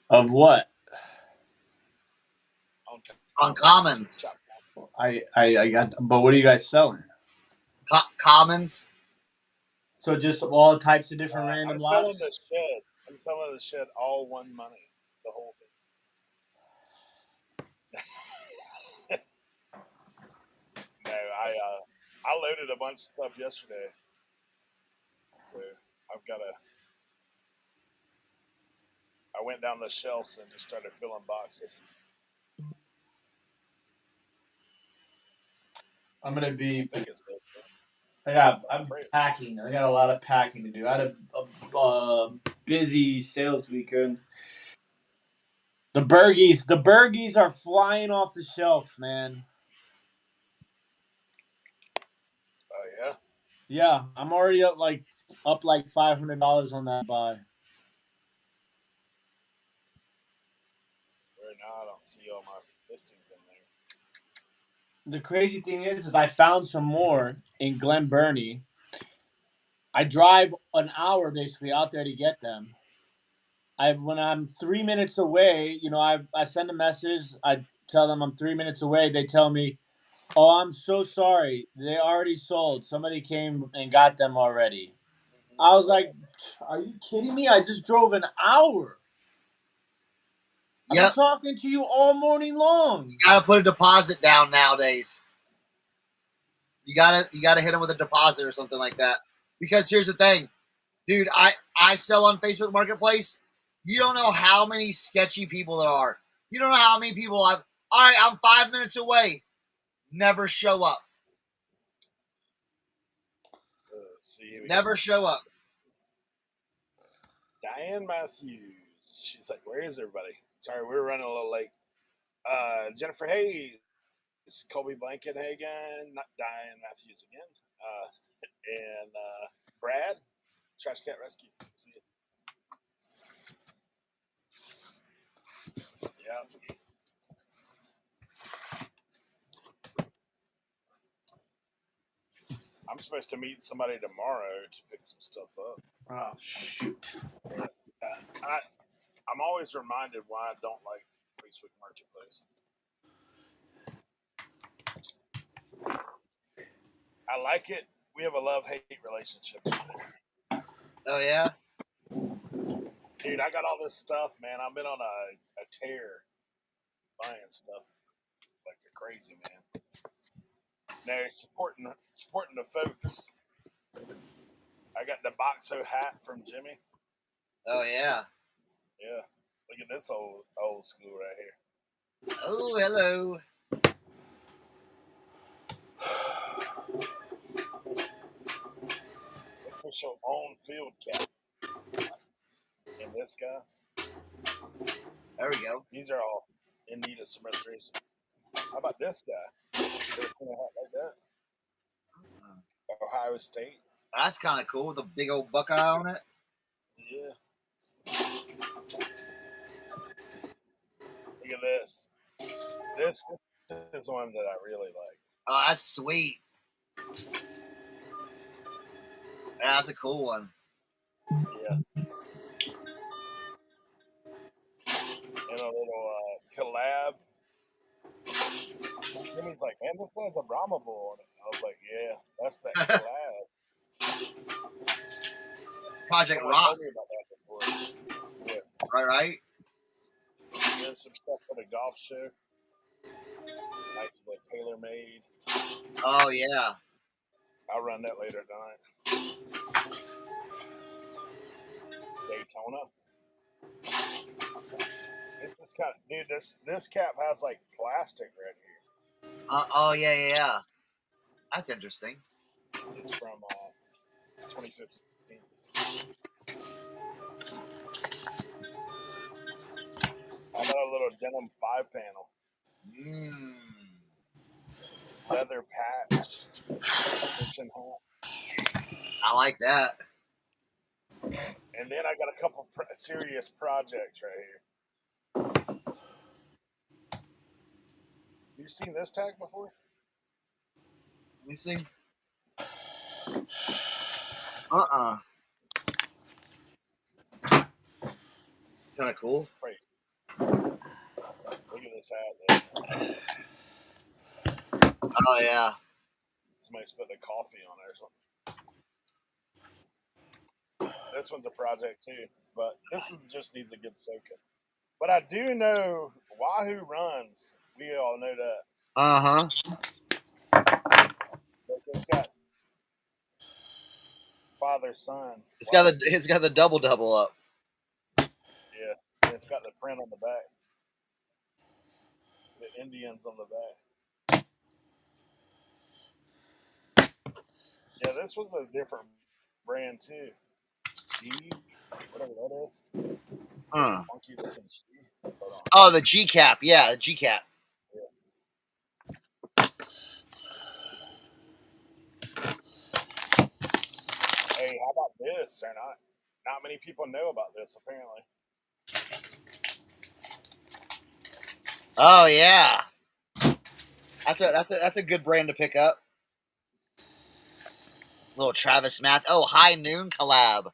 Of what? On commons. I got, but what are you guys selling? Commons. So just all types of different random I'm lots? selling the shed. I'm selling the shed all one money. The whole thing. No, I loaded a bunch of stuff yesterday. So I went down the shelves and just started filling boxes. I'm gonna be. I think it's I'm packing. I got a lot of packing to do. I had a busy sales weekend. The burgies are flying off the shelf, man. Oh yeah. Yeah, I'm already up like $500 on that buy. Right now, I don't see all my listings in there. The crazy thing is I found some more in Glen Burnie. I drive an hour basically out there to get them. When I'm 3 minutes away, I send a message. I tell them I'm 3 minutes away. They tell me, "Oh, I'm so sorry. They already sold. Somebody came and got them already." I was like, "Are you kidding me? I just drove an hour. I've been talking to you all morning long." You gotta put a deposit down nowadays. You gotta hit them with a deposit or something like that. Because here's the thing, dude. I sell on Facebook Marketplace. You don't know how many sketchy people there are. You don't know how many people all right, I'm 5 minutes away. Never show up. Never show up. Diane Matthews. She's like, "Where is everybody?" Sorry, we're running a little late. Jennifer Hayes, Colby Blankenhagen, not Diane Matthews again, and Brad, Trash Cat Rescue. See you. Yeah. I'm supposed to meet somebody tomorrow to pick some stuff up. Oh, shoot. I'm always reminded why I don't like Facebook Marketplace. I like it. We have a love-hate relationship over there. Oh, yeah? Dude, I got all this stuff, man. I've been on a tear buying stuff like a crazy man. No, supporting the folks. I got the Boxo hat from Jimmy. Oh, yeah. Yeah. Look at this old school right here. Oh, hello. Official on-field cap. And this guy. There we go. These are all in need of some restoration. How about this guy? Like that? Ohio State. That's kind of cool with a big old Buckeye on it. Yeah. Look at this. This is one that I really like. Oh, that's sweet. Yeah, that's a cool one. Yeah. And a little collab. Jimmy's like, "Man, this has a Brahma bull on it." I was like, "Yeah, that's that collab." Project Someone Rock. told me about that before. Yeah. Right. Doing some stuff for the golf show. Nice little tailor made. Oh yeah. I'll run that later tonight. Daytona. This kind of, dude, this cap has like plastic right here. Oh yeah. That's interesting. It's from 2015. I got a little denim 5-panel. Leather patch. Kitchen hat. I like that. And then I got a couple serious projects right here. You seen this tag before? Let me see. It's kind of cool. Wait, this hat though. Oh yeah. Somebody spilled a coffee on it or something. This one's a project too, but this is just needs a good soaking. But I do know Wahoo runs. We all know that. Uh-huh. Look, it's got father son. It's got the double up. Yeah, and it's got the print on the back. The Indians on the back. Yeah, this was a different brand too. G, whatever that is. Funky looking G. Oh, the G cap. Yeah, the G cap. Yeah. Hey, how about this? Or not many people know about this apparently. Oh yeah. That's a good brand to pick up. Little Travis Math. Oh, High Noon collab.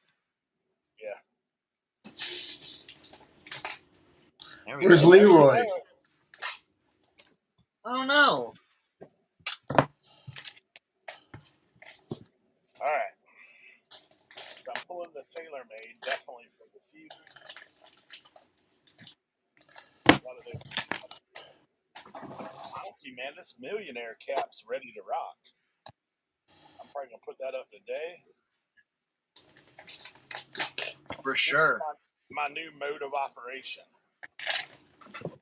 Yeah. Where's Leroy? I don't know. All right. So I'm pulling the TaylorMade definitely for the season. Honestly, man, this millionaire cap's ready to rock. I'm probably gonna put that up today. For sure. My new mode of operation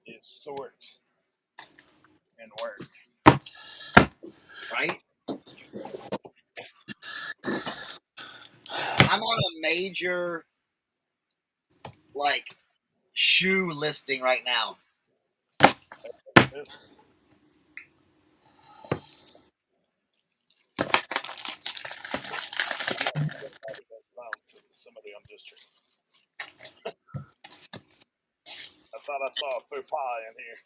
is sort and work. Right? I'm on a major shoe listing right now. This. Somebody on district. I thought I saw a faux pas in here.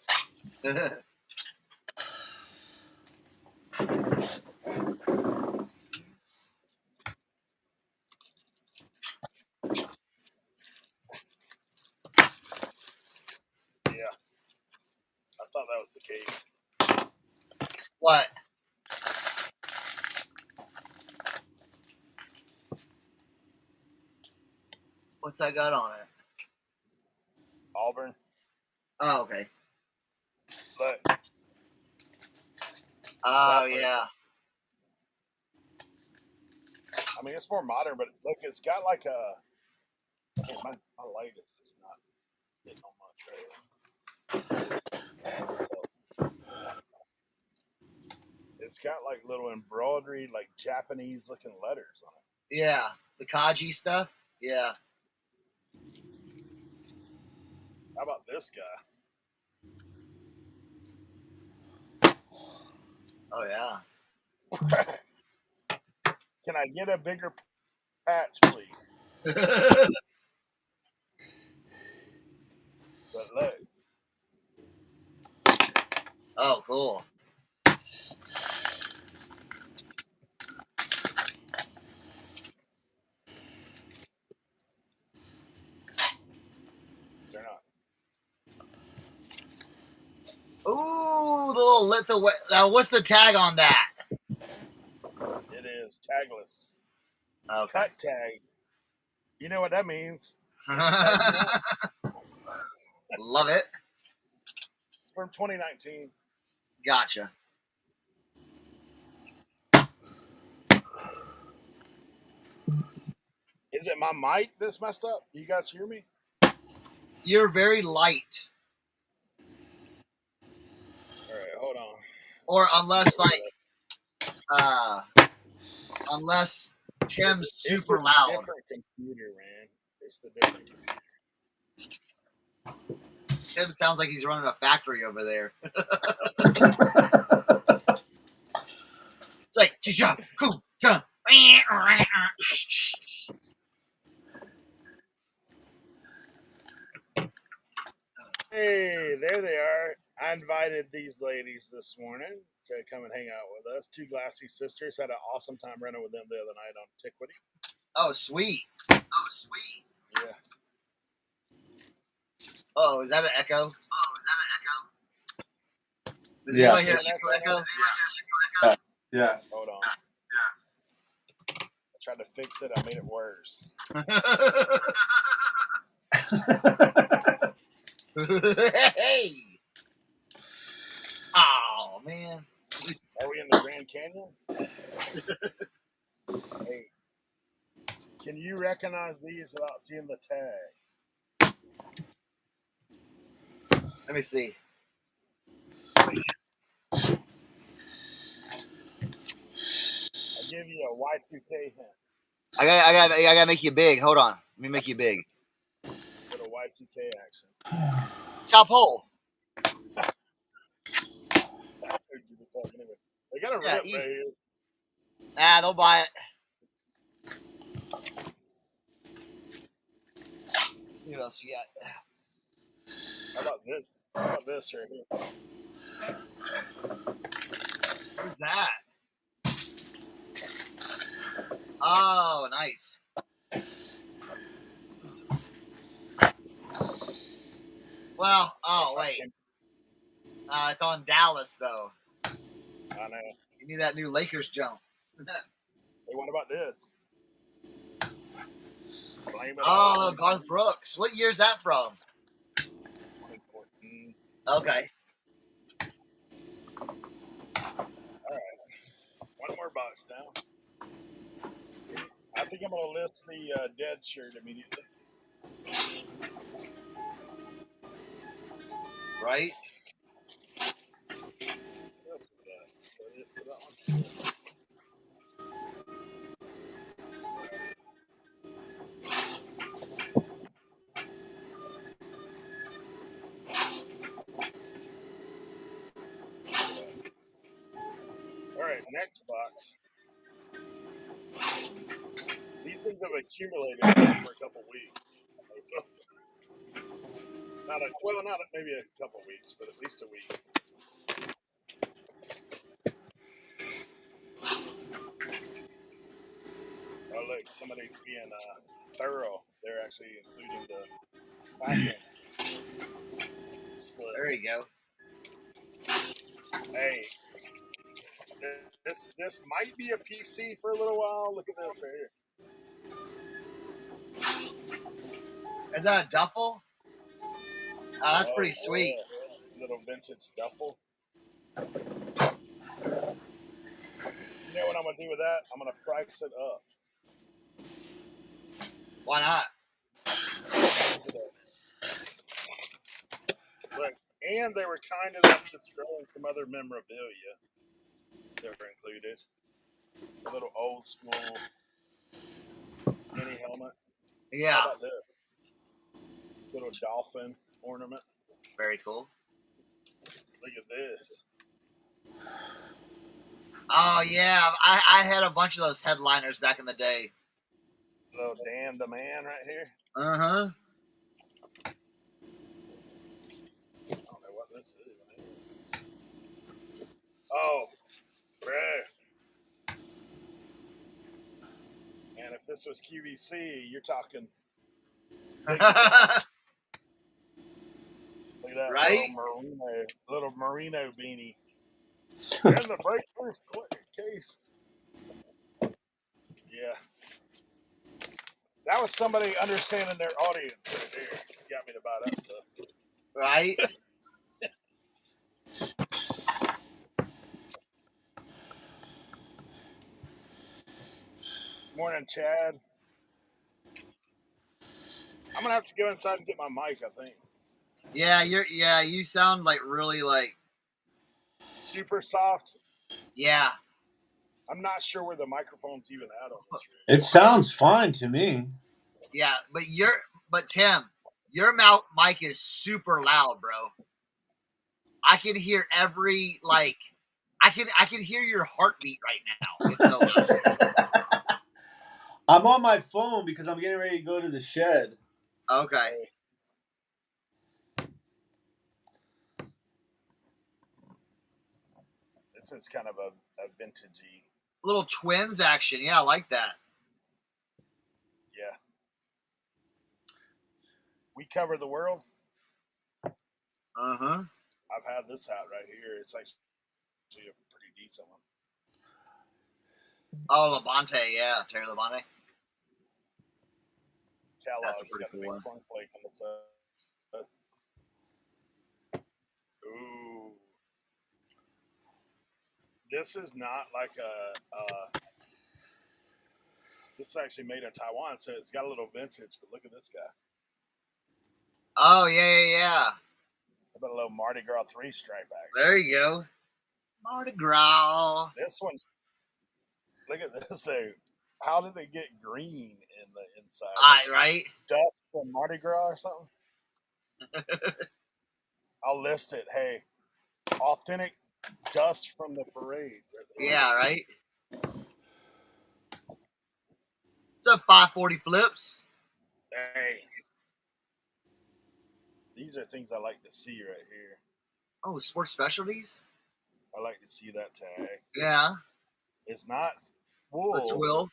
Yeah. I thought that was the case. What? What's that got on it? Auburn. Oh, okay. Look. Oh, yeah. I mean, it's more modern, but look, it's got like a. Man, my light is just not hitting on much right now. It's got like little embroidery, like Japanese looking letters on it. Yeah. The Kaji stuff? Yeah. How about this guy? Oh, yeah. Can I get a bigger patch, please? But look. Oh, cool. Ooh, the little little. Now, what's the tag on that? It is tagless. Okay. Cut tag. You know what that means. Love it. It's from 2019. Gotcha. Is it my mic that's messed up? You guys hear me? You're very light. All right, hold on. Or unless Tim's super loud. Different computer, man. It's the different computer. Tim sounds like he's running a factory over there. It's like, cool, Hey, there they are. I invited these ladies this morning to come and hang out with us. Two Glassy sisters. Had an awesome time running with them the other night on Antiquity. Oh, sweet. Yeah. Oh, is that an echo? Does Yeah. anybody hear an echo? Yes. Hold on. I tried to fix it. I made it worse. Hey. Oh man. Are we in the Grand Canyon? Hey, can you recognize these without seeing the tag? Let me see. I'll give you a Y2K hint. I gotta make you big. Hold on. Let me make you big. Little Y2K action. Top hole. Anyway, they got a Yeah, rip easy. right here. Ah, they'll buy it. What else you got? How about this? How about this right here? Who's that? Oh, nice. Well, oh wait. It's on Dallas though. I know. You need that new Lakers jump. Hey, what about this? Blame it Oh, on Garth Brooks. What year's that from? 2014. Okay. All right. One more box down. I think I'm going to lift the dead shirt immediately. Right? All right, next box. These things have accumulated for a couple weeks. Not maybe a couple weeks, but at least a week. Oh, look, somebody's being thorough. They're actually including the packing. There you go. Hey, this might be a PC for a little while. Look at this right here. Is that a duffel? Oh, that's pretty sweet. Little vintage duffel. You know what I'm gonna do with that? I'm gonna price it up. Why not? Look, and they were kind enough to throw in some other memorabilia that were included. A little old school mini helmet. Yeah. How about this? Little dolphin ornament. Very cool. Look at this. Oh yeah, I had a bunch of those headliners back in the day. Little Dan the Man right here. Uh-huh. I don't know what this is. Oh, bruh. And if this was QVC, you're talking. Look at that Right? little merino beanie. And the breakproof case. Yeah. That was somebody understanding their audience right there. Got me to buy that stuff. Right? Morning, Chad. I'm gonna have to go inside and get my mic, I think. Yeah, you sound like really like Super soft. yeah. I'm not sure where the microphone's even at on this. It sounds fine to me. Yeah, but Tim, your mic is super loud, bro. I can hear every like I can hear your heartbeat right now. It's so loud. I'm on my phone because I'm getting ready to go to the shed. Okay. This is kind of a vintagey. Little twins action. Yeah, I like that. Yeah. We cover the world. Uh-huh. I've had this hat right here. It's like actually a pretty decent one. Oh, Labonte, yeah, Terry Labonte. That's a Kellogg's pretty got the cool big one. cornflake on the side. Ooh. This is not like this is actually made in Taiwan, so it's got a little vintage, but look at this guy. Oh, yeah. How about a little Mardi Gras 3 stripe back? There you go. Mardi Gras. This one, look at this though. How did they get green in the inside? Right? Dust from Mardi Gras or something? I'll list it. Hey, authentic dust from the parade. Yeah, right? What's up, 540 Flips? Hey. These are things I like to see right here. Oh, Sports Specialties? I like to see that tag. Yeah. It's not wool. The twill.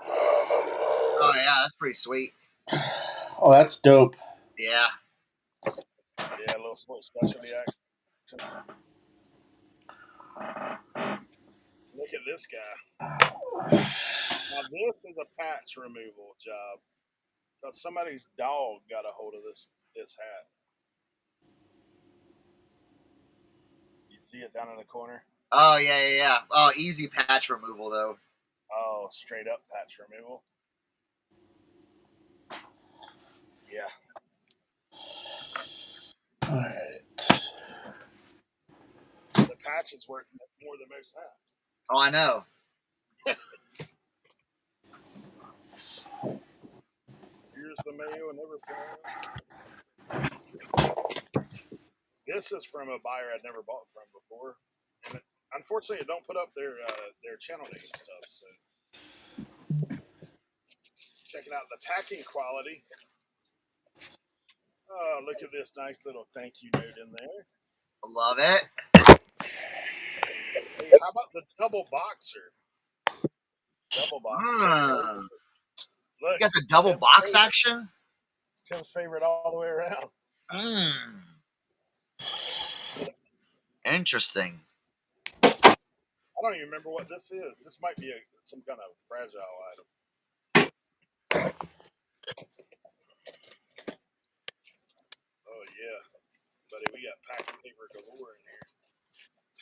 Oh, yeah, that's pretty sweet. Oh, that's dope. Yeah. Yeah, a little sports specialty action. Look at this guy. Now this is a patch removal job. Because somebody's dog got a hold of this hat. You see it down in the corner? Oh, yeah. Oh, easy patch removal, though. Oh, straight up patch removal. Yeah. All right. The patch is worth more than most hats. Oh, I know. Here's the mayo and everything. This is from a buyer I'd never bought from before, and unfortunately, it don't put up their channel name stuff. So, checking out the packing quality. Oh, look at this nice little thank you note in there. Love it. Hey, how about the double boxer? Double box. Look, You got the double box action? Tim's favorite all the way around. Interesting. I don't even remember what this is. This might be some kind of fragile item. Oh, yeah. Buddy, we got packing paper galore in here.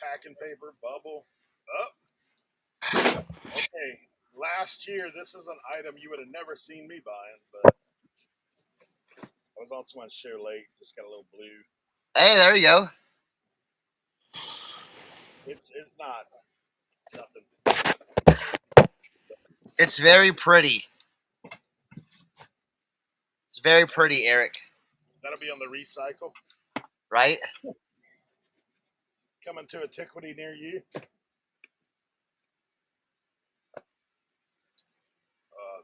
Packing paper, bubble. Oh. Okay. Last year, this is an item you would have never seen me buying, but I was on someone's show late. Just got a little blue. Hey, there you go. It's not nothing. It's very pretty. It's very pretty, Eric. That'll be on the recycle. Right? Coming to a Tiquity near you.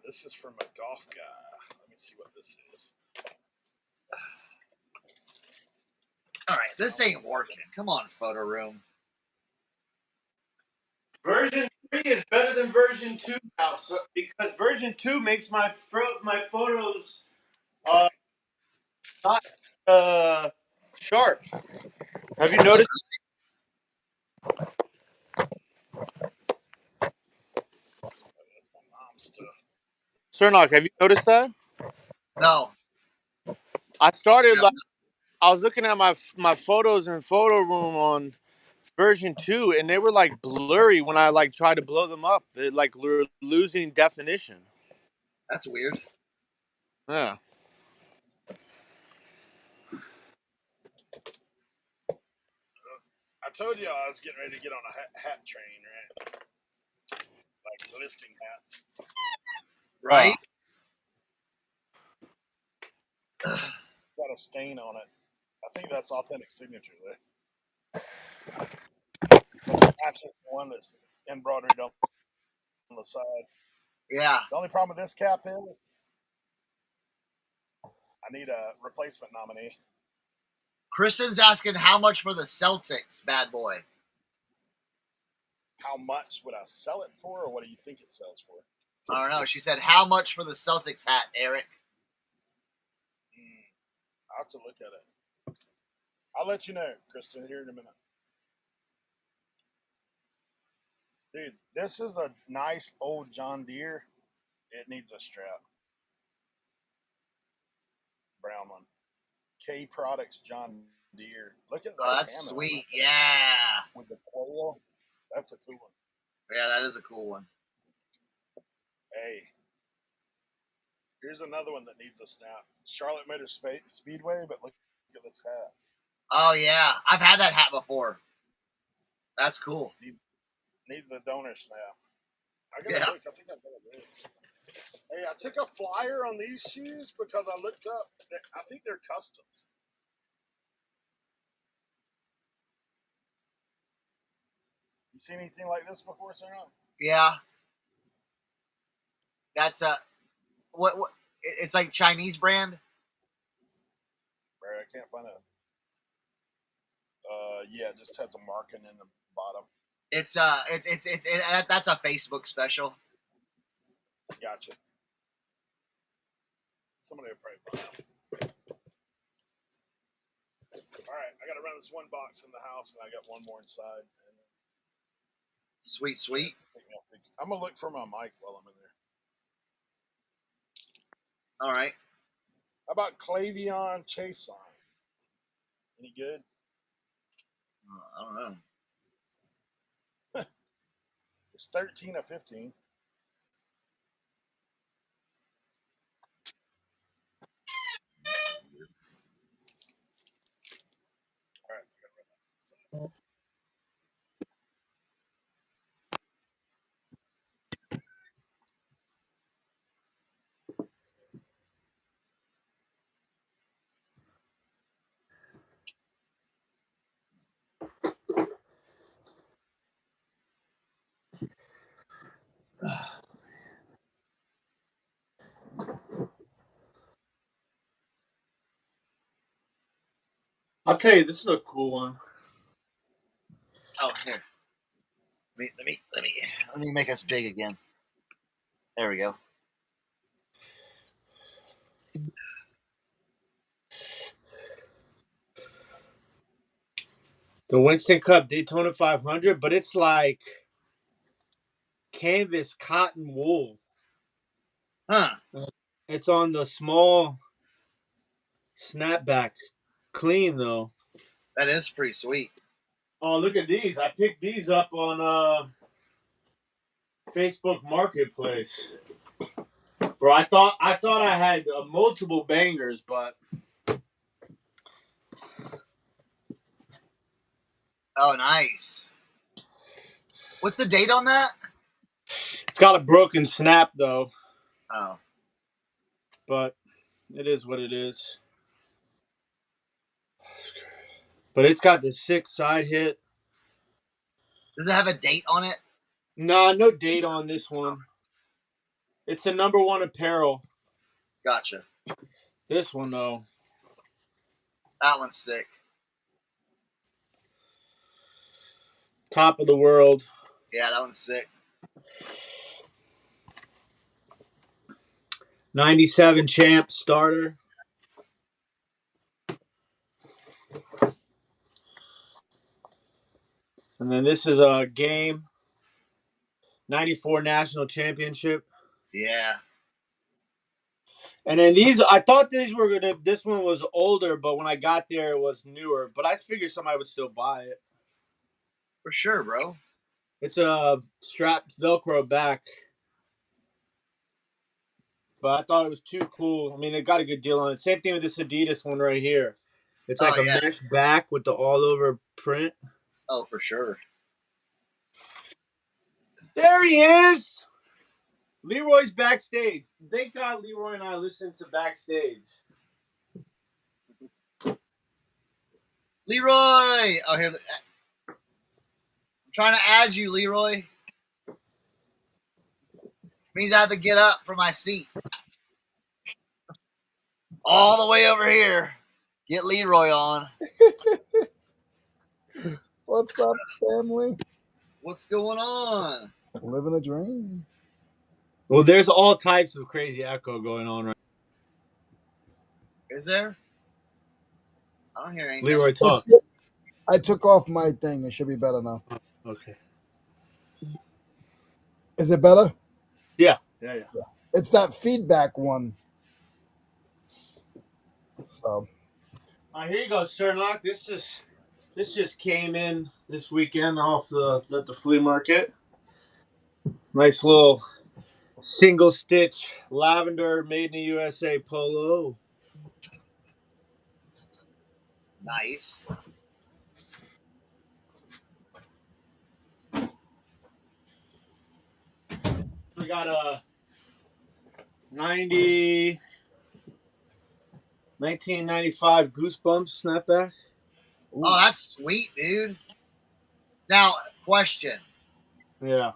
This is from a golf guy. Let me see what this is. All right, this ain't working. Come on, Photoroom. Version 3 is better than version 2 now, so, because version 2 makes my photos not sharp. Have you noticed? That's my mom's stuff. Cernoch, have you noticed that? No. I started. Yeah. I was looking at my photos in Photoroom on version 2, and they were like blurry when I like tried to blow them up. They're like losing definition. That's weird. Yeah. I told you I was getting ready to get on a hat train, right? Like listing hats. Right? Got a stain on it. I think that's authentic signature there. That's just one that's embroidered on the side. Yeah. The only problem with this cap is I need a replacement nominee. Kristen's asking how much for the Celtics, bad boy. How much would I sell it for, or what do you think it sells for? I don't know. She said, how much for the Celtics hat, Eric? I'll have to look at it. I'll let you know, Kristen, here in a minute. Dude, this is a nice old John Deere. It needs a strap. Brown one. K Products John Deere. Look at that. Oh, that's sweet. Yeah. With the coil. That's a cool one. Yeah, that is a cool one. Hey. Here's another one that needs a snap. Charlotte Motor Speedway, but look at this hat. Oh, yeah. I've had that hat before. That's cool. Needs a donor snap. I gotta look. I think I got it. Hey, I took a flyer on these shoes because I looked up. I think they're customs. You seen anything like this before, Cernoch? Yeah. That's what it's like Chinese brand. Right, I can't find it. Yeah, it just has a marking in the bottom. It's that's a Facebook special. Gotcha. Somebody will probably buy them. All right, I got to run this one box in the house, and I got one more inside. Sweet, sweet. I'm gonna look for my mic while I'm in there. All right. How about Clavion Chason? Any good? I don't know. It's 13 of 15. All right. I'll tell you, this is a cool one. Oh, here. Let me make us big again. There we go. The Winston Cup Daytona 500, but it's like canvas cotton wool. Huh. It's on the small snapback. Clean, though. That is pretty sweet. Oh, look at these. I picked these up on Facebook Marketplace. Bro, I thought I had multiple bangers, but... Oh, nice. What's the date on that? It's got a broken snap, though. Oh. But it is what it is. But it's got the 6 side hit. Does it have a date on it? Nah, no date on this one. It's a #1 apparel. Gotcha. This one, though. That one's sick. Top of the world. Yeah, that one's sick. 97 champ starter. And then this is a game. 94 national championship. Yeah. And then these, I thought these were gonna. This one was older, but when I got there, it was newer. But I figured somebody would still buy it. For sure, bro. It's a strapped Velcro back. But I thought it was too cool. I mean, they got a good deal on it. Same thing with this Adidas one right here. It's like a mesh back with the all-over print. Oh, for sure. There he is. Leroy's backstage. Thank God Leroy and I listened to backstage. Leroy! Oh, here. I'm trying to add you, Leroy. Means I have to get up from my seat. All the way over here. Get Leroy on. What's up, family? What's going on? Living a dream. Well, there's all types of crazy echo going on right now. Is there? I don't hear anything. Leroy, talk. I took off my thing. It should be better now. Okay. Is it better? Yeah. It's that feedback one. So Here you go, Cernoch. This just came in this weekend off the flea market. Nice little single stitch lavender made in the USA polo. Nice. We got a 1995 Goosebumps snapback. Oh, that's sweet, dude. Now, question. Yeah.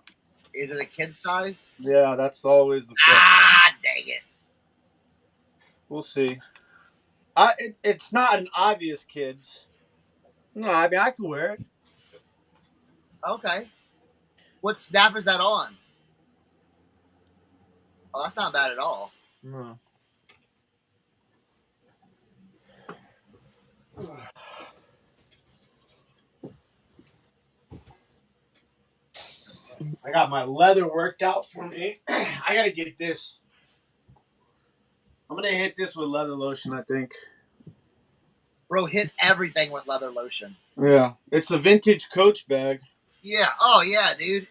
Is it a kid size? Yeah, that's always the question. Ah, dang it. We'll see. It's not an obvious kids. No, I mean I could wear it. Okay. What snap is that on? Oh, that's not bad at all. No. I got my leather worked out for me. I gotta get this. I'm gonna hit this with leather lotion, I think. Bro, hit everything with leather lotion. Yeah. It's a vintage Coach bag. Yeah. Oh, yeah, dude.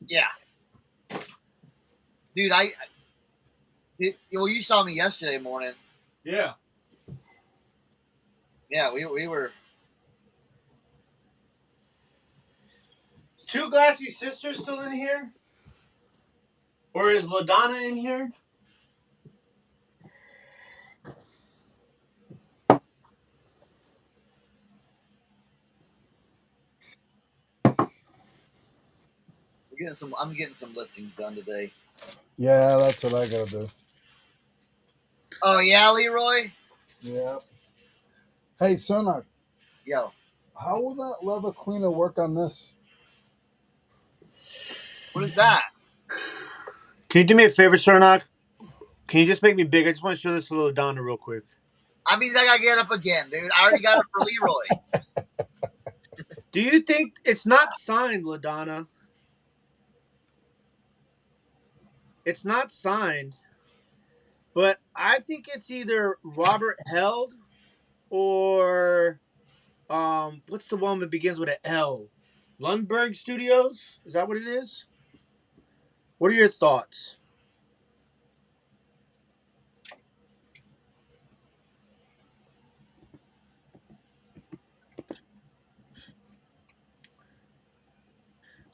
Yeah. Dude, well, you saw me yesterday morning. Yeah. Yeah, we were. Is Two Glassy Sisters still in here? Or is LaDonna in here? I'm getting some listings done today. yeah, that's what I gotta do. Oh yeah, Leroy. Yeah. Hey, Cernoch, Yo, how will that leather cleaner work on this? what is that? Can you do me a favor, Cernoch? Can you just make me big? I just want to show this to LaDonna real quick. I mean, I gotta get up again, dude. I already got it for Leroy. Do you think it's not signed, LaDonna? It's not signed, but I think it's either Robert Held or what's the one that begins with an L? Lundberg Studios? Is that what it is? What are your thoughts?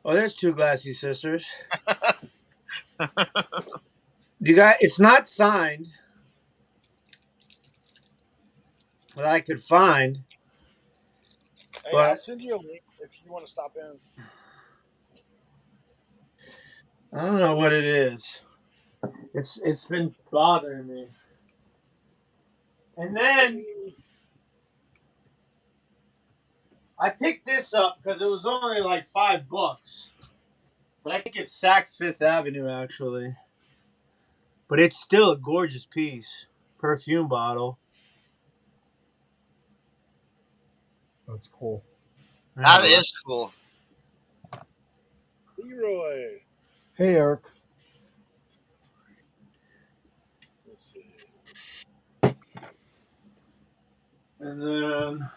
Oh, there's Two Glassy Sisters. You got it's not signed that I could find. Hey, But I'll send you a link if you want to stop in. I don't know what it is. It's been bothering me. And then I picked this up because it was only like $5. But I think it's Saks Fifth Avenue actually. But it's still a gorgeous piece. Perfume bottle. That's cool. That is cool. Leroy. Hey, Eric. Let's see. And then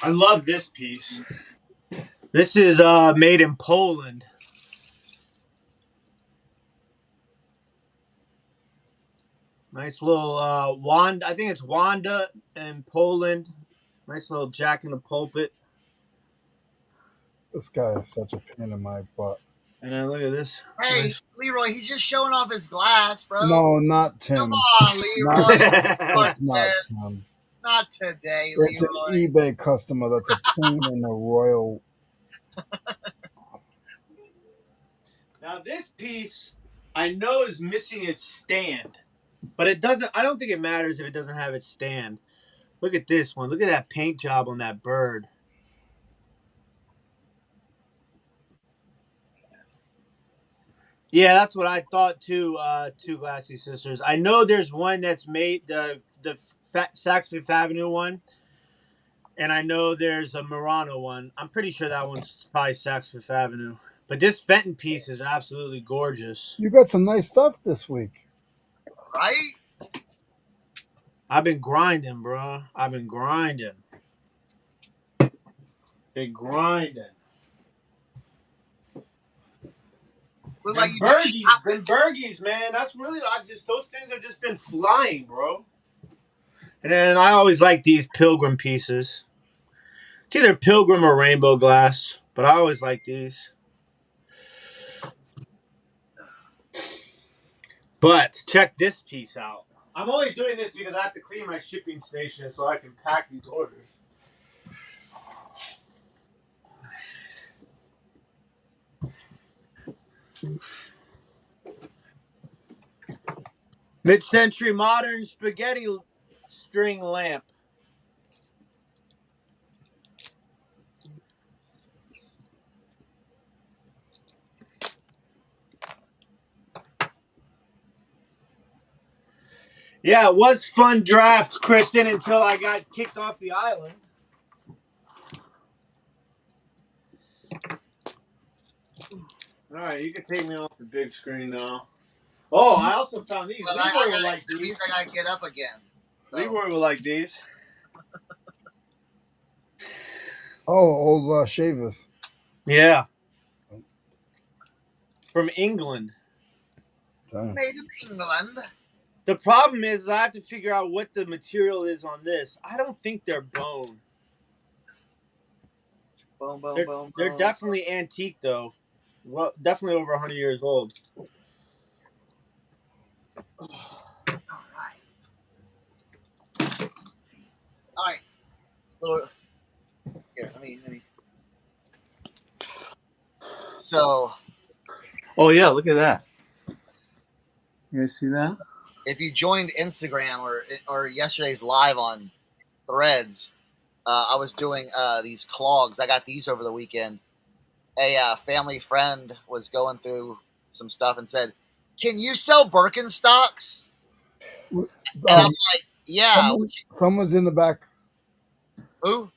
I love this piece. This is made in Poland. Nice little Wanda. I think it's Wanda in Poland. Nice little Jack in the Pulpit. This guy is such a pain in my butt. And then look at this. Hey, Nice. Leroy, he's just showing off his glass, bro. No, not Tim. Come on, Leroy. It's not Tim. Not today, It's an Leroy. eBay customer that's a pain in the royal. Now this piece, I know is missing its stand, but it doesn't. I don't think it matters if it doesn't have its stand. Look at this one. Look at that paint job on that bird. Yeah, that's what I thought too. Two Glassy Sisters. I know there's one that's made the Saks Fifth Avenue one. And I know there's a Murano one. I'm pretty sure that one's probably Saks Fifth Avenue. But this Fenton piece is absolutely gorgeous. You got some nice stuff this week. Right? I've been grinding, bro. I've been grinding. Been grinding. Look Them like you've been Bergies, man. That's really, those things have just been flying, bro. And then I always like these Pilgrim pieces. It's either Pilgrim or Rainbow Glass, but I always like these. But check this piece out. I'm only doing this because I have to clean my shipping station so I can pack these orders. Mid-century modern spaghetti string lamp. Yeah, it was fun draft, Kristen, until I got kicked off the island. All right, you can take me off the big screen now. Oh, I also found these. Well, Leroy will like these. these. I gotta get up again. So. Leroy will like these. Oh, old shavers. Yeah. From England. Damn. Made in England. The problem is I have to figure out what the material is on this. I don't think they're bone. Boom, boom, They're, boom, they're boom. definitely antique, though. Well, definitely over 100 years old. All right. Little. Here, let me. So. Oh, yeah, look at that. You guys see that? If you joined Instagram or yesterday's live on Threads, I was doing these clogs. I got these over the weekend. A family friend was going through some stuff and said, "Can you sell Birkenstocks?" And I'm like, "Yeah." Someone's in the back. Who?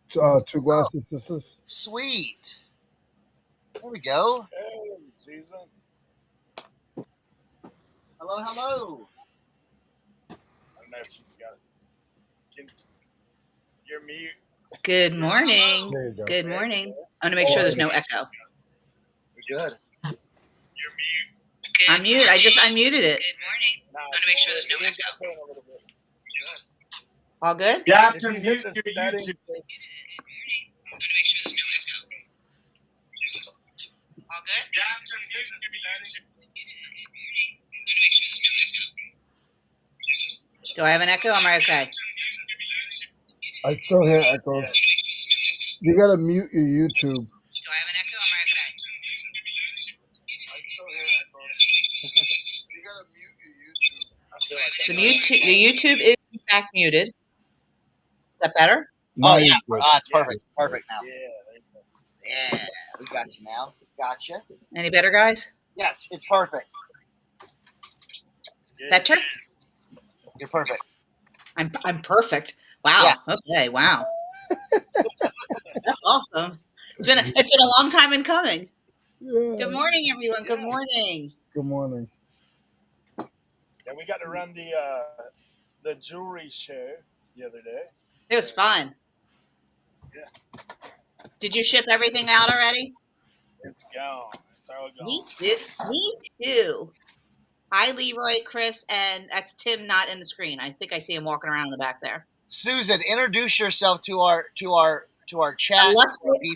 Two Glassy Sisters. Sweet. There we go. Hey, Susan. Hello, hello. I don't know if she's got it. You're mute. Good morning. There you go. Good morning. I want to make sure there's no echo. We're good. You're mute. I'm mute. I just unmuted it. Good morning. I want to make sure there's no echo. All good? You have If to you hit mute the your settings, YouTube. All good? Do I have an echo? Am I okay? I still hear echoes. You gotta mute your YouTube. Do I have an echo? Am I okay? I still hear echoes. You gotta mute your YouTube. The YouTube is in fact muted. Is that better? Oh yeah, it's Yeah. perfect. Perfect now. Yeah, there you go. Yeah, we got you now. Gotcha. Any better, guys? Yes, it's perfect. It's good. Better? You're perfect. I'm perfect. Wow. Yeah. Okay. Wow. That's awesome. It's been a long time in coming. Yeah. Good morning, everyone. Good Yeah. morning. Good morning. Yeah, we got to run the jewelry show the other day. It was fun. Yeah. Did you ship everything out already? It's gone. It's all gone. Me too. Me too. Hi, Leroy, Chris, and that's Tim not in the screen. I think I see him walking around in the back there. Susan, introduce yourself to our chat.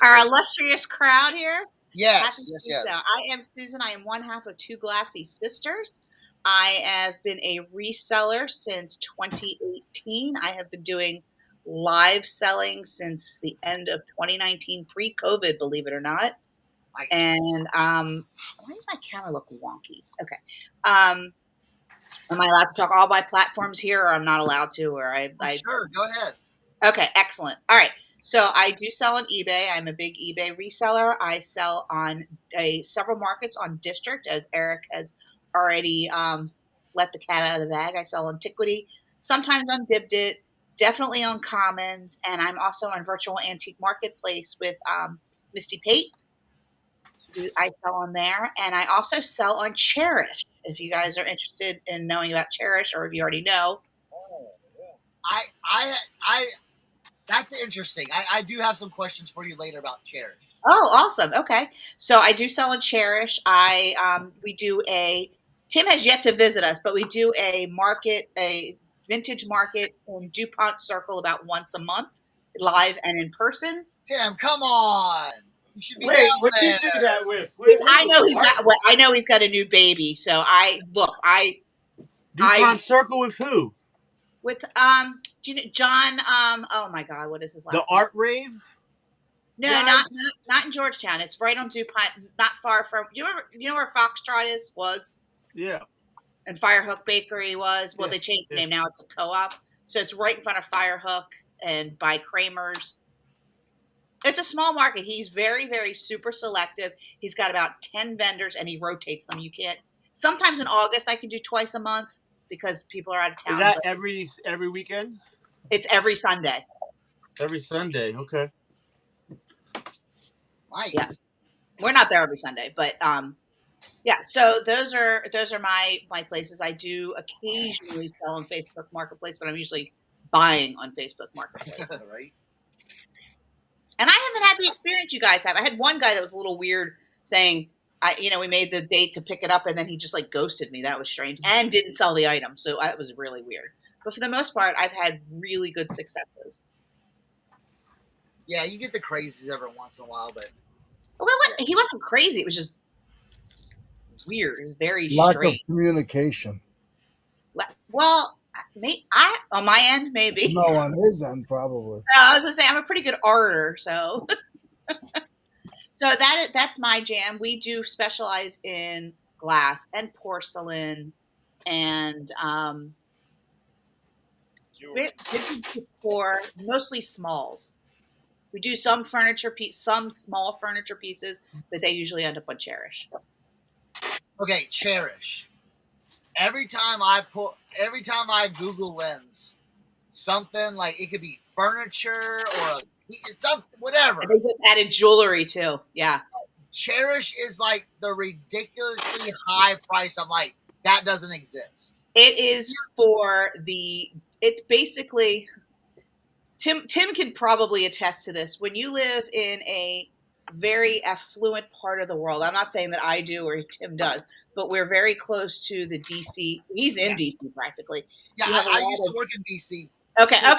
Our illustrious crowd here. Yes. I am Susan. I am one half of Two Glassy Sisters. I have been a reseller since 2018. I have been doing live selling since the end of 2019, pre-COVID, believe it or not. Nice. And why does my camera look wonky? Okay. Am I allowed to talk all my platforms here, or I'm not allowed to? Or Sure, go ahead. Okay, excellent. All right. So I do sell on eBay. I'm a big eBay reseller. I sell on several markets on District, as Eric has already let the cat out of the bag. I sell on Antiquity, sometimes on Dibdit, definitely on Commons, and I'm also on Virtual Antique Marketplace with Misty Pate. I sell on there, and I also sell on Cherish. If you guys are interested in knowing about Cherish, or if you already know, I that's interesting. I do have some questions for you later about Cherish. oh, awesome. Okay, so I do sell on Cherish. We do Tim has yet to visit us, but we do a vintage market in DuPont Circle about once a month, live and in person. Tim, come on. You should be Wait, down what do you there. do that with? I know he's got a new baby. So DuPont Circle with who? with do you know John oh my God, what is his The last name? Art Rave? No, guys? not in Georgetown. It's right on DuPont, not far from you know where Foxtrot was? Yeah. And Firehook Bakery was. Well, Yeah, they changed the yeah. name now. It's a co-op. So it's right in front of Firehook and by Kramer's. It's a small market. He's very, very super selective. He's got about 10 vendors and he rotates them. You can't. Sometimes in August I can do twice a month because people are out of Is town. that But every weekend? it's every Sunday. Every Sunday. Okay. Nice. Yeah. We're not there every Sunday, but yeah. So those are my places. I do occasionally sell on Facebook Marketplace, but I'm usually buying on Facebook Marketplace. Right. And I haven't had the experience you guys have. I had one guy that was a little weird saying, we made the date to pick it up and then he just like ghosted me. That was strange and didn't sell the item. So that was really weird. But for the most part, I've had really good successes. Yeah, you get the crazies every once in a while, but He wasn't crazy. It was just weird. It was very Lack strange. of communication. Well, on my end, maybe. No, on his end, probably. I was gonna say I'm a pretty good orator, so that's my jam. We do specialize in glass and porcelain and vintage decor, mostly smalls. We do some some small furniture pieces, but they usually end up on Cherish. okay, Cherish. Every time I Google Lens something, like it could be furniture or something, whatever. And they just added jewelry too. Yeah. Cherish is like the ridiculously high price. I'm like, that doesn't exist. It is it's basically Tim can probably attest to this. When you live in a very affluent part of the world, I'm not saying that I do or Tim does, but we're very close to the DC. He's in DC practically. Yeah, I used to work in DC. Okay. So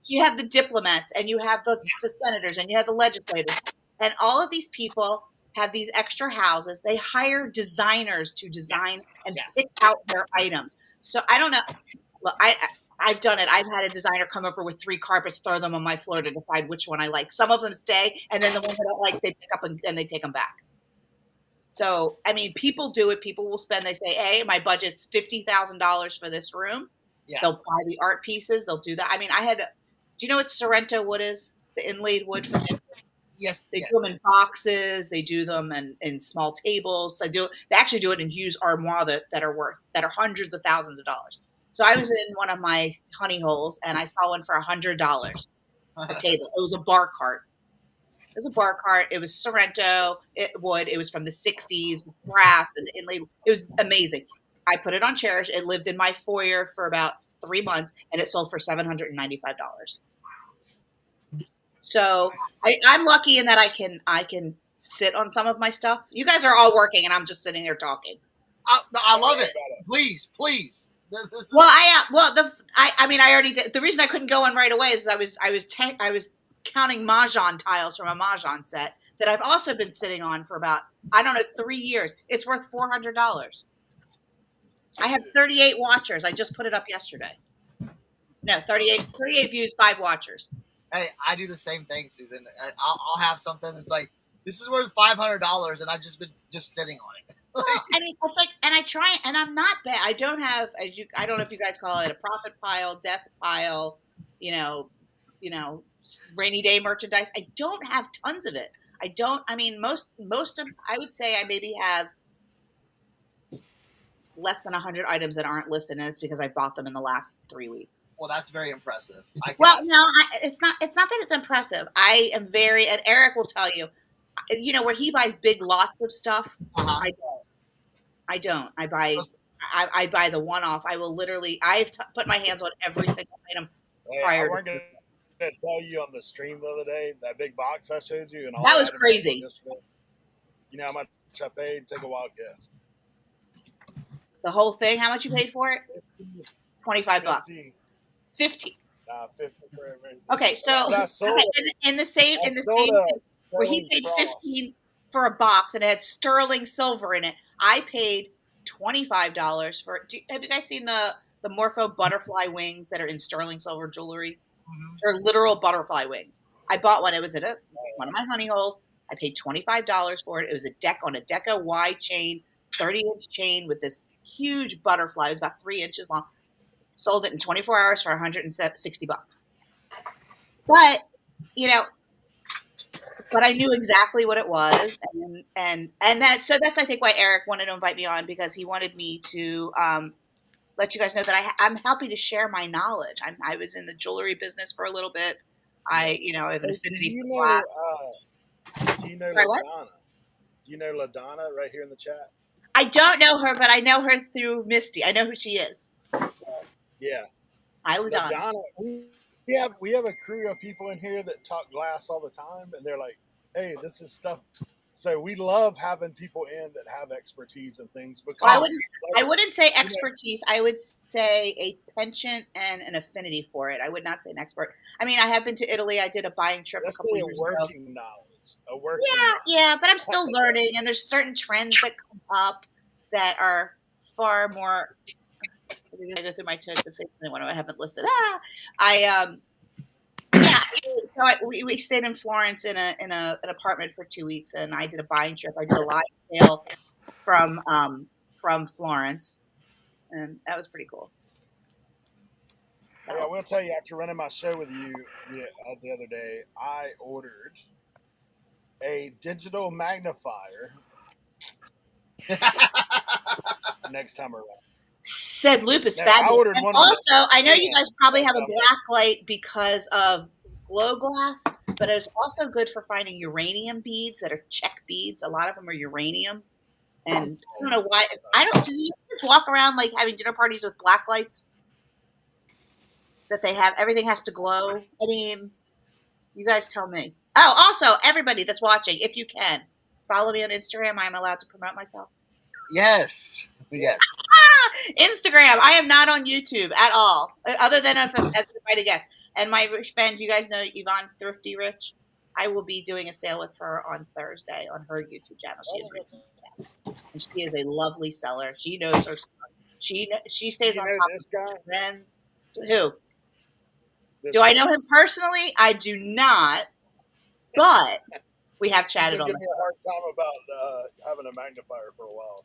So you have the diplomats and you have the senators and you have the legislators. And all of these people have these extra houses. They hire designers to design and pick out their items. So I don't know. Look, I've done it. I've had a designer come over with 3 carpets, throw them on my floor to decide which one I like. Some of them stay, and then the ones I don't like, they pick up and they take them back. So, I mean, people do it. People will spend, they say, hey, my budget's $50,000 for this room. Yeah. They'll buy the art pieces. They'll do that. I mean, do you know what Sorrento wood is? The inlaid wood from it? Yes. They do them in boxes. They do them in small tables. They actually do it in huge armoire that are hundreds of thousands of dollars. So I was in one of my honey holes and I saw one for $100 a table. It was a bar cart. It was Sorrento wood. It was from the 60s with brass and inlaid. It was amazing. I put it on Cherish. It lived in my foyer for about 3 months and it sold for $795. So I'm lucky in that I can sit on some of my stuff. You guys are all working and I'm just sitting here talking. I love it. Please. Well, I already did. The reason I couldn't go on right away is I was counting Mahjong tiles from a Mahjong set that I've also been sitting on for about, 3 years. It's worth $400. I have 38 watchers. I just put it up yesterday. No, 38 views, 5 watchers. Hey, I do the same thing, Susan. I'll have something that's like, this is worth $500, and I've just been sitting on it. Well, I mean, it's like, and I try, and I'm not bad. I don't have, I don't know if you guys call it a profit pile, death pile, rainy day merchandise. I don't have tons of it. Most of, I would say I maybe have less than 100 items that aren't listed, and it's because I bought them in the last 3 weeks. Well, that's very impressive. Well, no, it's not that it's impressive. I am very, and Eric will tell you, where he buys big lots of stuff. Uh-huh. I don't. I buy the one-off. I will literally, I've put my hands on every single item Hey, prior I to. weren't going to tell you on the stream the other day, that big box I showed you and all That the was items crazy. yesterday. You know how much I paid? Take a wild guess. The whole thing, how much you paid for it? 25 bucks. 50. 50. 50 for everything. Okay, so But I sold in the same where he paid 15 for a box and it had sterling silver in it. I paid $25 for it. Have you guys seen the Morpho butterfly wings that are in sterling silver jewelry? Mm-hmm. They're literal butterfly wings. I bought one. It was at one of my honey holes. I paid $25 for it. It was a Deca Y chain, 30-inch chain with this huge butterfly. It was about 3 inches long. Sold it in 24 hours for $160. But but I knew exactly what it was, and that's I think why Eric wanted to invite me on, because he wanted me to let you guys know that I'm happy to share my knowledge. I was in the jewelry business for a little bit. I have an affinity for glass. Do you know Sorry, what? LaDonna? Do you know LaDonna right here in the chat? I don't know her, but I know her through Misty. I know who she is. Yeah. Hi, LaDonna. LaDonna, we have a crew of people in here that talk glass all the time, and they're like, hey, this is stuff. So we love having people in that have expertise in things. Because well, I wouldn't say expertise. I would say a penchant and an affinity for it. I would not say an expert. I mean, I have been to Italy. I did a buying trip a couple years ago. Working knowledge. Yeah, but I'm still learning, and there's certain trends that come up that are far more. I go through my toes to fix the one I haven't listed. We stayed in Florence in an apartment for 2 weeks, and I did a buying trip. I did a live sale from Florence, and that was pretty cool. So. Yeah, I will tell you, after running my show with you the other day, I ordered a digital magnifier next time around. Said Loop is fabulous. And also, I know you guys probably have a black light because of glow glass, but it's also good for finding uranium beads that are check beads. A lot of them are uranium. And I don't know why. Do you just walk around like having dinner parties with black lights? That they have, everything has to glow. I mean, you guys tell me. Oh, also, everybody that's watching, if you can, follow me on Instagram. I'm allowed to promote myself. Yes. Instagram. I am not on YouTube at all, other than as an invited guest. And my friend, you guys know Yvonne Thrifty Rich. I will be doing a sale with her on Thursday on her YouTube channel. She agreed to guest, and she is a lovely seller. She knows her stuff. She stays on top of her trends. Who? Do I know him personally? I do not, but we have chatted on. Give me a hard time about having a magnifier for a while.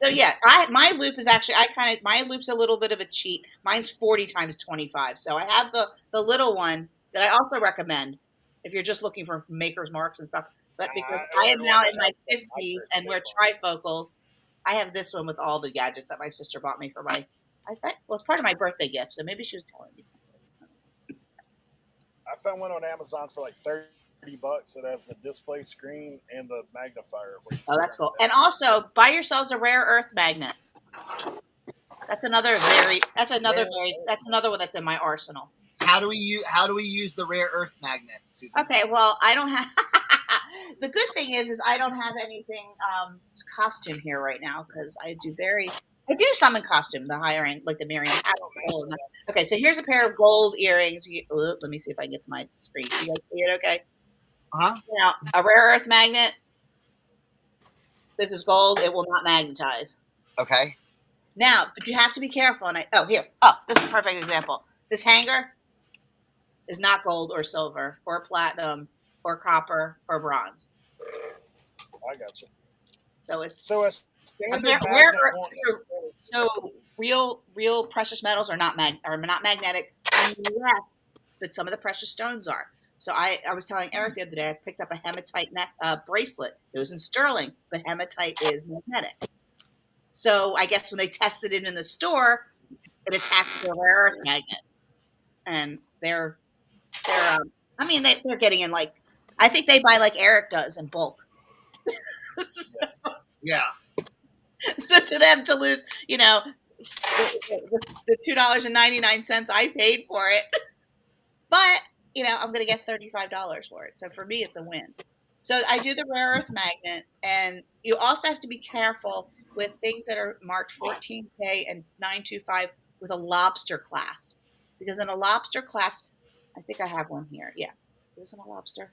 So yeah, my loop is actually my loop's a little bit of a cheat. Mine's 40 times 25. So I have the little one that I also recommend if you're just looking for maker's marks and stuff. But because I am now in my 50s and we're trifocals, I have this one with all the gadgets that my sister bought me for it's part of my birthday gift. So maybe she was telling me something. I found one on Amazon for like $30 that has the display screen and the magnifier. Oh, that's cool. And also buy yourselves a rare earth magnet. That's another one that's in my arsenal. How do we use the rare earth magnet, Susan? Okay, well, I don't have. The good thing is I don't have anything costume here right now because I do some in costume, the higher end, like the Miriam. Okay, so here's a pair of gold earrings. Let me see if I can get to my screen. You guys see it? Okay. Now, a rare earth magnet. This is gold. It will not magnetize. Okay. Now, but you have to be careful. And this is a perfect example. This hanger is not gold or silver or platinum or copper or bronze. I got you. So it's real precious metals are not magnetic unless, but some of the precious stones are. So I was telling Eric the other day I picked up a hematite bracelet. It was in sterling, but hematite is magnetic. So I guess when they tested it in the store, it attached to a rare earth magnet, and they're they're getting in like, I think they buy like Eric does in bulk. Yeah. So to them to lose, the $2.99 I paid for it, but I'm going to get $35 for it. So for me, it's a win. So I do the rare earth magnet, and you also have to be careful with things that are marked 14K and 925 with a lobster clasp, because in a lobster clasp, I think I have one here. Yeah, is this in a lobster?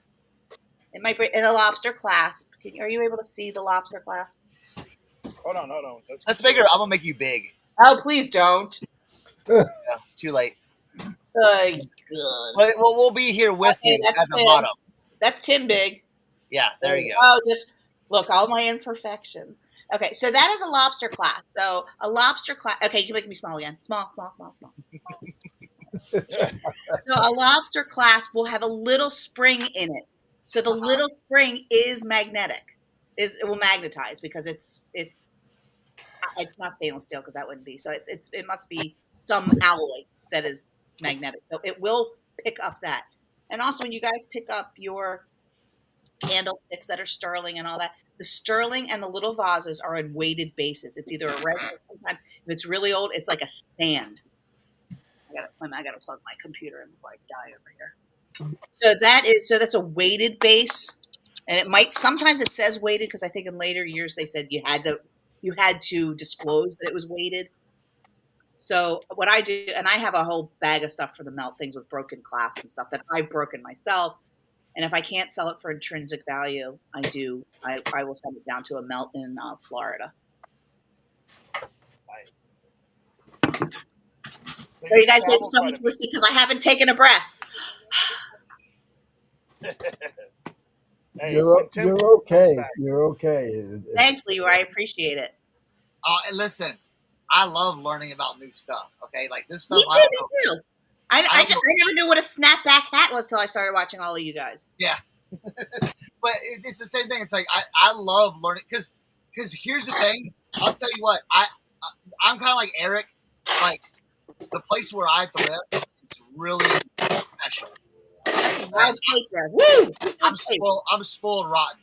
It might be in a lobster clasp. Are you able to see the lobster clasp? Hold on. Let's make her. I'm gonna make you big. Oh, please don't. Yeah, too late. Good. But we'll be here with Okay, you at the Tim. bottom. That's Tim Big. Yeah, there you go. Oh, just look, all my imperfections. Okay, so that is a lobster class. So a lobster class. Okay, you can make me small again. Small. So a lobster clasp will have a little spring in it. So the little spring is magnetic. It will magnetize because it's not stainless steel, because that wouldn't be. So it must be some alloy that is magnetic. So it will pick up that. And also when you guys pick up your candlesticks that are sterling and all that, the sterling and the little vases are on weighted bases. It's either a red, or sometimes if it's really old, it's like a sand. I gotta plug my computer in before I die over here. So that's a weighted base, and sometimes it says weighted, because I think in later years they said you had to disclose that it was weighted. So what I do, and I have a whole bag of stuff for the melt, things with broken clasp and stuff that I've broken myself. And if I can't sell it for intrinsic value, I will send it down to a melt in Florida. Are you guys getting so much listening because I haven't taken a breath? Hey, You're okay. You're okay. Thanks, Leroy. I appreciate it. And listen, I love learning about new stuff. Okay, like this stuff. Me too. I never knew what a snapback hat was till I started watching all of you guys. Yeah, but it's the same thing. It's like I love learning, because here's the thing. I'll tell you what, I'm kind of like Eric. Like the place where I thrift is really special. Wild tape there. Woo! I'm spoiled rotten.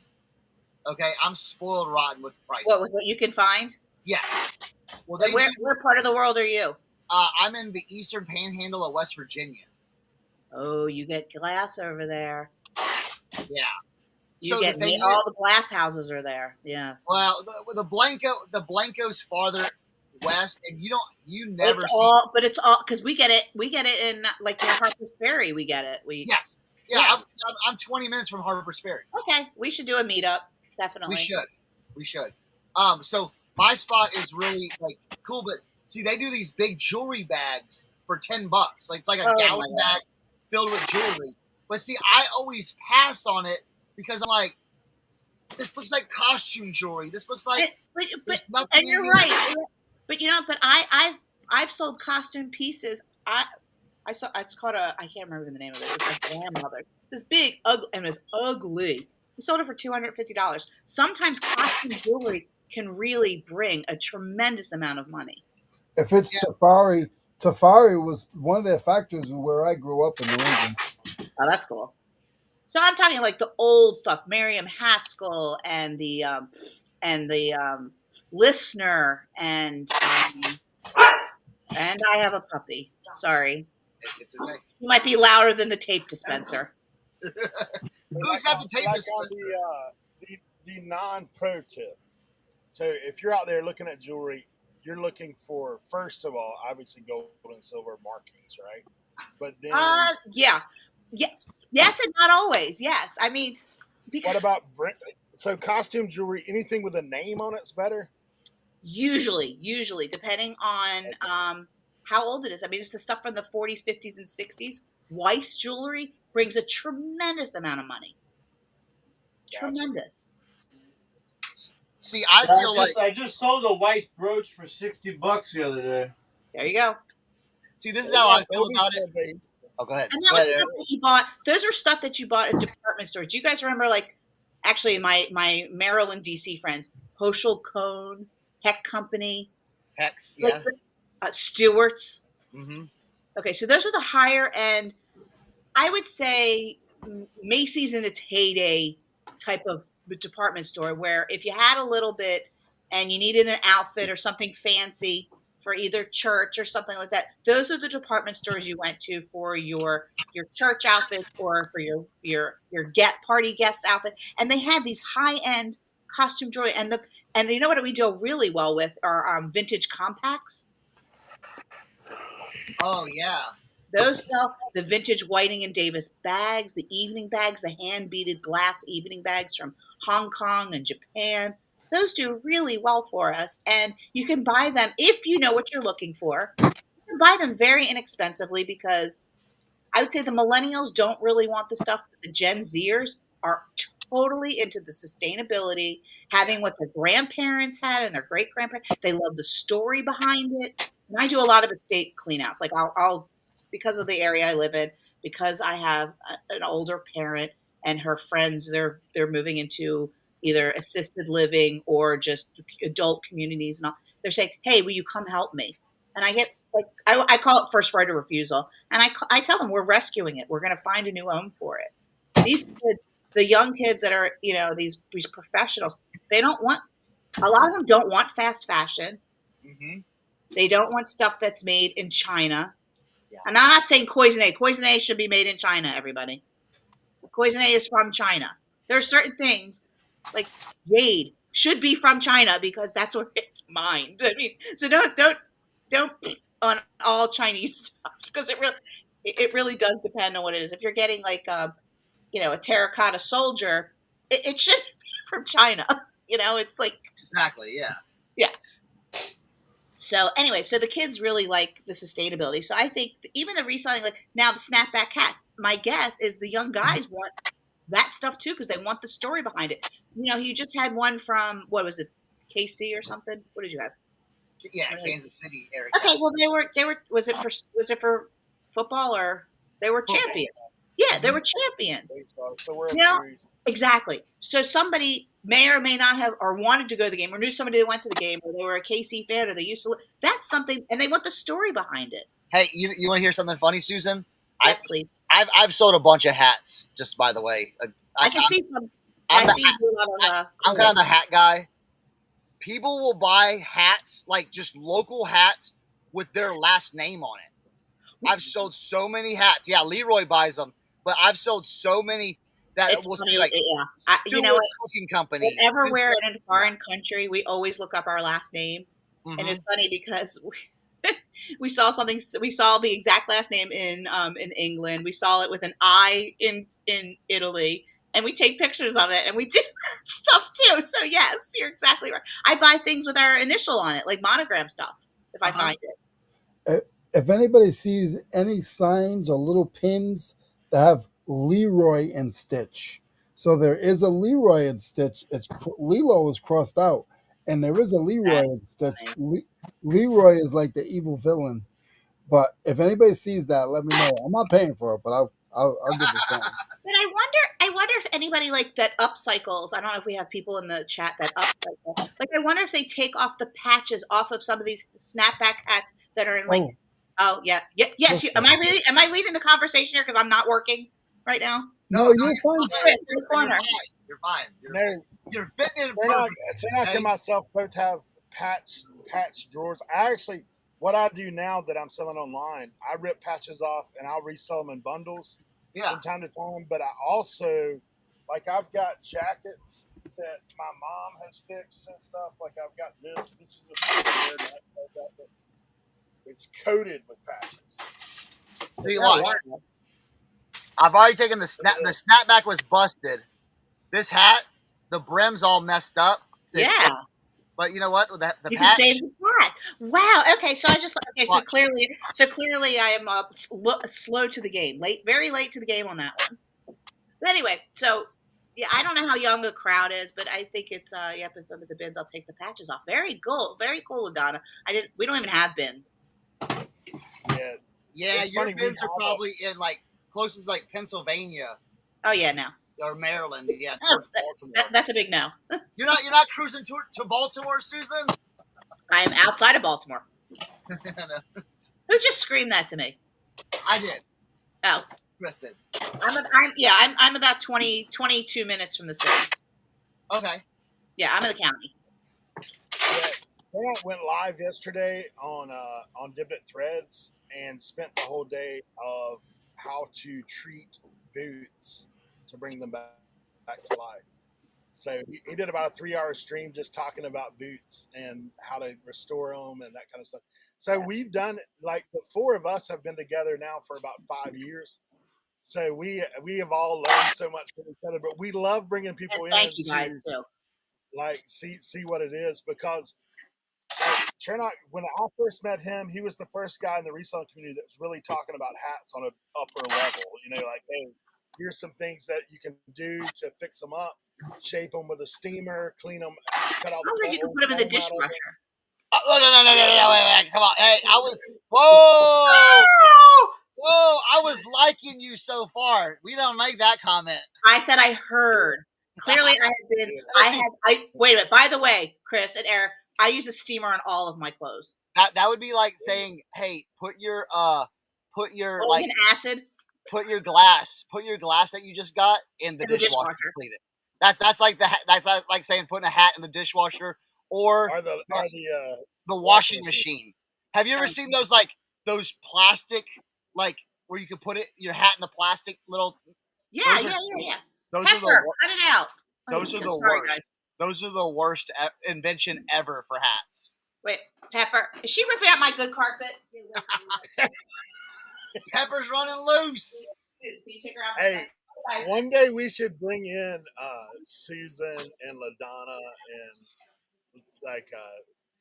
Okay, I'm spoiled rotten with the price. What, with what you can find? Yeah. Well, where part of the world are you? I'm in the eastern panhandle of West Virginia. Oh, you get glass over there. Yeah. All the glass houses are there. Yeah. Well, the Blanco's farther west, and you never but it's all because we get it in like near Harper's Ferry. We get it. Yes. Yeah. I'm 20 minutes from Harper's Ferry. Okay, we should do a meetup. Definitely. We should. So my spot is really like cool, but see, they do these big jewelry bags for $10. Like it's like a gallon bag filled with jewelry. But see, I always pass on it because I'm like, this looks like costume jewelry. This looks like, and you're right. But I've sold costume pieces. I saw, it's called I can't remember the name of it. It's like grandmother. This big, ugly, and it's ugly. We sold it for $250. Sometimes costume jewelry can really bring a tremendous amount of money. If it's Tafari was one of their factories where I grew up in New England. Oh, that's cool. So I'm talking like the old stuff, Miriam Haskell and the listener, and I have a puppy. Sorry. It's okay. He might be louder than the tape dispenser. Who's got the tape dispenser? The non-pro tip. So if you're out there looking at jewelry, you're looking for, first of all, obviously gold and silver markings, right? But then yeah. Yes, and not always. Yes. I mean, what about costume jewelry, anything with a name on it's better? Usually, depending on how old it is. I mean, it's the stuff from the 40s, 50s, and 60s. Weiss jewelry brings a tremendous amount of money. Gotcha. Tremendous. See, I just sold a Weiss brooch for $60 the other day. There you go. See, this is how I feel about it. Oh, go ahead. And that was stuff that you bought. Those are stuff that you bought in department stores. Do you guys remember, like, actually, my Maryland, D.C. friends, Hochul Cone Heck Company, Hex, like yeah. Stewart's. Mm-hmm. Okay, so those are the higher end. I would say Macy's in its heyday type of department store, where if you had a little bit and you needed an outfit or something fancy for either church or something like that, those are the department stores you went to for your church outfit or for your get party guest outfit. And they had these high end costume jewelry, and you know what we do really well with are vintage compacts. Oh yeah. Those sell the vintage Whiting and Davis bags, the evening bags, the hand beaded glass evening bags from Hong Kong and Japan. Those do really well for us. And you can buy them if you know what you're looking for. You can buy them very inexpensively because I would say the millennials don't really want the stuff, but the Gen Zers are totally into the sustainability, having what their grandparents had and their great grandparents. They love the story behind it. And I do a lot of estate cleanouts. Like I'll because of the area I live in, because I have an older parent and her friends, they're moving into either assisted living or just adult communities and all. They're saying, "Hey, will you come help me?" And I get like I call it first right of refusal, and I tell them we're rescuing it. We're going to find a new home for it. These kids, the young kids that are these professionals, they don't want a lot of them don't want fast fashion. Mm-hmm. They don't want stuff that's made in China. Yeah. And I'm not saying Cloisonne. Cloisonne should be made in China. Everybody, Cloisonne is from China. There are certain things like jade should be from China because that's where it's mined. I mean, so don't on all Chinese stuff because it really does depend on what it is. If you're getting like a terracotta soldier, it should be from China. It's like Exactly. Yeah. yeah. So anyway, so the kids really like the sustainability. So I think even the reselling, like now the snapback hats, my guess is the young guys want that stuff too because they want the story behind it. You just had one from what was it, KC or something? What did you have? Yeah. Kansas City, Eric. Okay, well they were was it for football or they were Football. champions? Yeah, they were champions. So we're Exactly. So somebody may or may not have or wanted to go to the game or knew somebody that went to the game or they were a KC fan or they used to. That's something, and they want the story behind it. Hey, you want to hear something funny, Susan? Yes, please. I've sold a bunch of hats. Just by the way, I can see some. I see a lot of. I'm kind of the hat guy. People will buy hats, like just local hats, with their last name on it. I've sold so many hats. Yeah, Leroy buys them, but I've sold so many that It's will funny, say like, yeah. You know Stewart what? Cooking Company. Whenever we're in a foreign country, we always look up our last name, and it's funny because we saw something. We saw the exact last name in England. We saw it with an I in Italy, and we take pictures of it, and we do stuff too. So yes, you're exactly right. I buy things with our initial on it, like monogram stuff, if I find it. If anybody sees any signs or little pins that have Leroy and Stitch, so there is a Leroy and Stitch. Lilo is crossed out, and there is a Leroy and Stitch. Leroy is like the evil villain. But if anybody sees that, let me know. I'm not paying for it, but I'll give it time. But I wonder if anybody like that upcycles. I don't know if we have people in the chat that upcycle. Like, I wonder if they take off the patches off of some of these snapback hats that are in like. Oh yeah. Yes. Am I leading the conversation here because I'm not working right now? No, you're fine. Chris, in the corner. You're fine. You're fitting in. Cernoch and myself both have patch drawers. What I do now that I'm selling online, I rip patches off and I'll resell them in bundles from time to time. But I also, like, I've got jackets that my mom has fixed and stuff. Like, I've got this. This is a it's coated with patches. So you watch. I've already taken the snapback was busted. This hat, the brim's all messed up. But you know what? The you patch, can save the hat. Wow. Okay. So so clearly I am slow to the game. Very late to the game on that one. But anyway, so yeah, I don't know how young the crowd is, but I think it's if I'm at the bins, I'll take the patches off. Very cool, Adana. We don't even have bins. Yeah, your bins are probably in like closest like Pennsylvania. Oh yeah, no. Or Maryland, yeah, towards Baltimore. That's a big no. You're not cruising to Baltimore, Susan? I am outside of Baltimore. Who just screamed that to me? I did. Oh, Listen. I'm about 22 minutes from the city. Okay. Yeah, I'm in the county. Yeah, Cernoch went live yesterday on Dibit Threads and spent the whole day of how to treat boots to bring them back to life. So he did about a 3-hour stream just talking about boots and how to restore them and that kind of stuff. So we've done, like, the four of us have been together now for about 5 years. So we have all learned so much from each other, but we love bringing people And thank in you to guys too. like see what it is, because like Cernoch, when I first met him, he was the first guy in the reselling community that was really talking about hats on an upper level. You know, like, hey, here's some things that you can do to fix them up, shape them with a steamer, clean them, cut out I heard the you could old put them in the foam out of them. dishwasher. Oh, no, wait, come on. Hey, I was, whoa, I was liking you so far. We don't make that comment. I said I heard. Clearly, I had been. Wait a minute. By the way, Chris and Eric, I use a steamer on all of my clothes. That would be like saying, hey, put your like acid. put your glass that you just got in the dishwasher. Clean it. That's like like saying putting a hat in the dishwasher or the washing machine. Have you ever seen those plastic, like, where you can put your hat in the plastic little? Yeah. Those Pepper, are the cut it out. those are the worst. Guys. Those are the worst invention ever for hats. Wait, Pepper, is she ripping out my good carpet? Pepper's running loose. Can you take her out? Hey, one day we should bring in Susan and LaDonna and like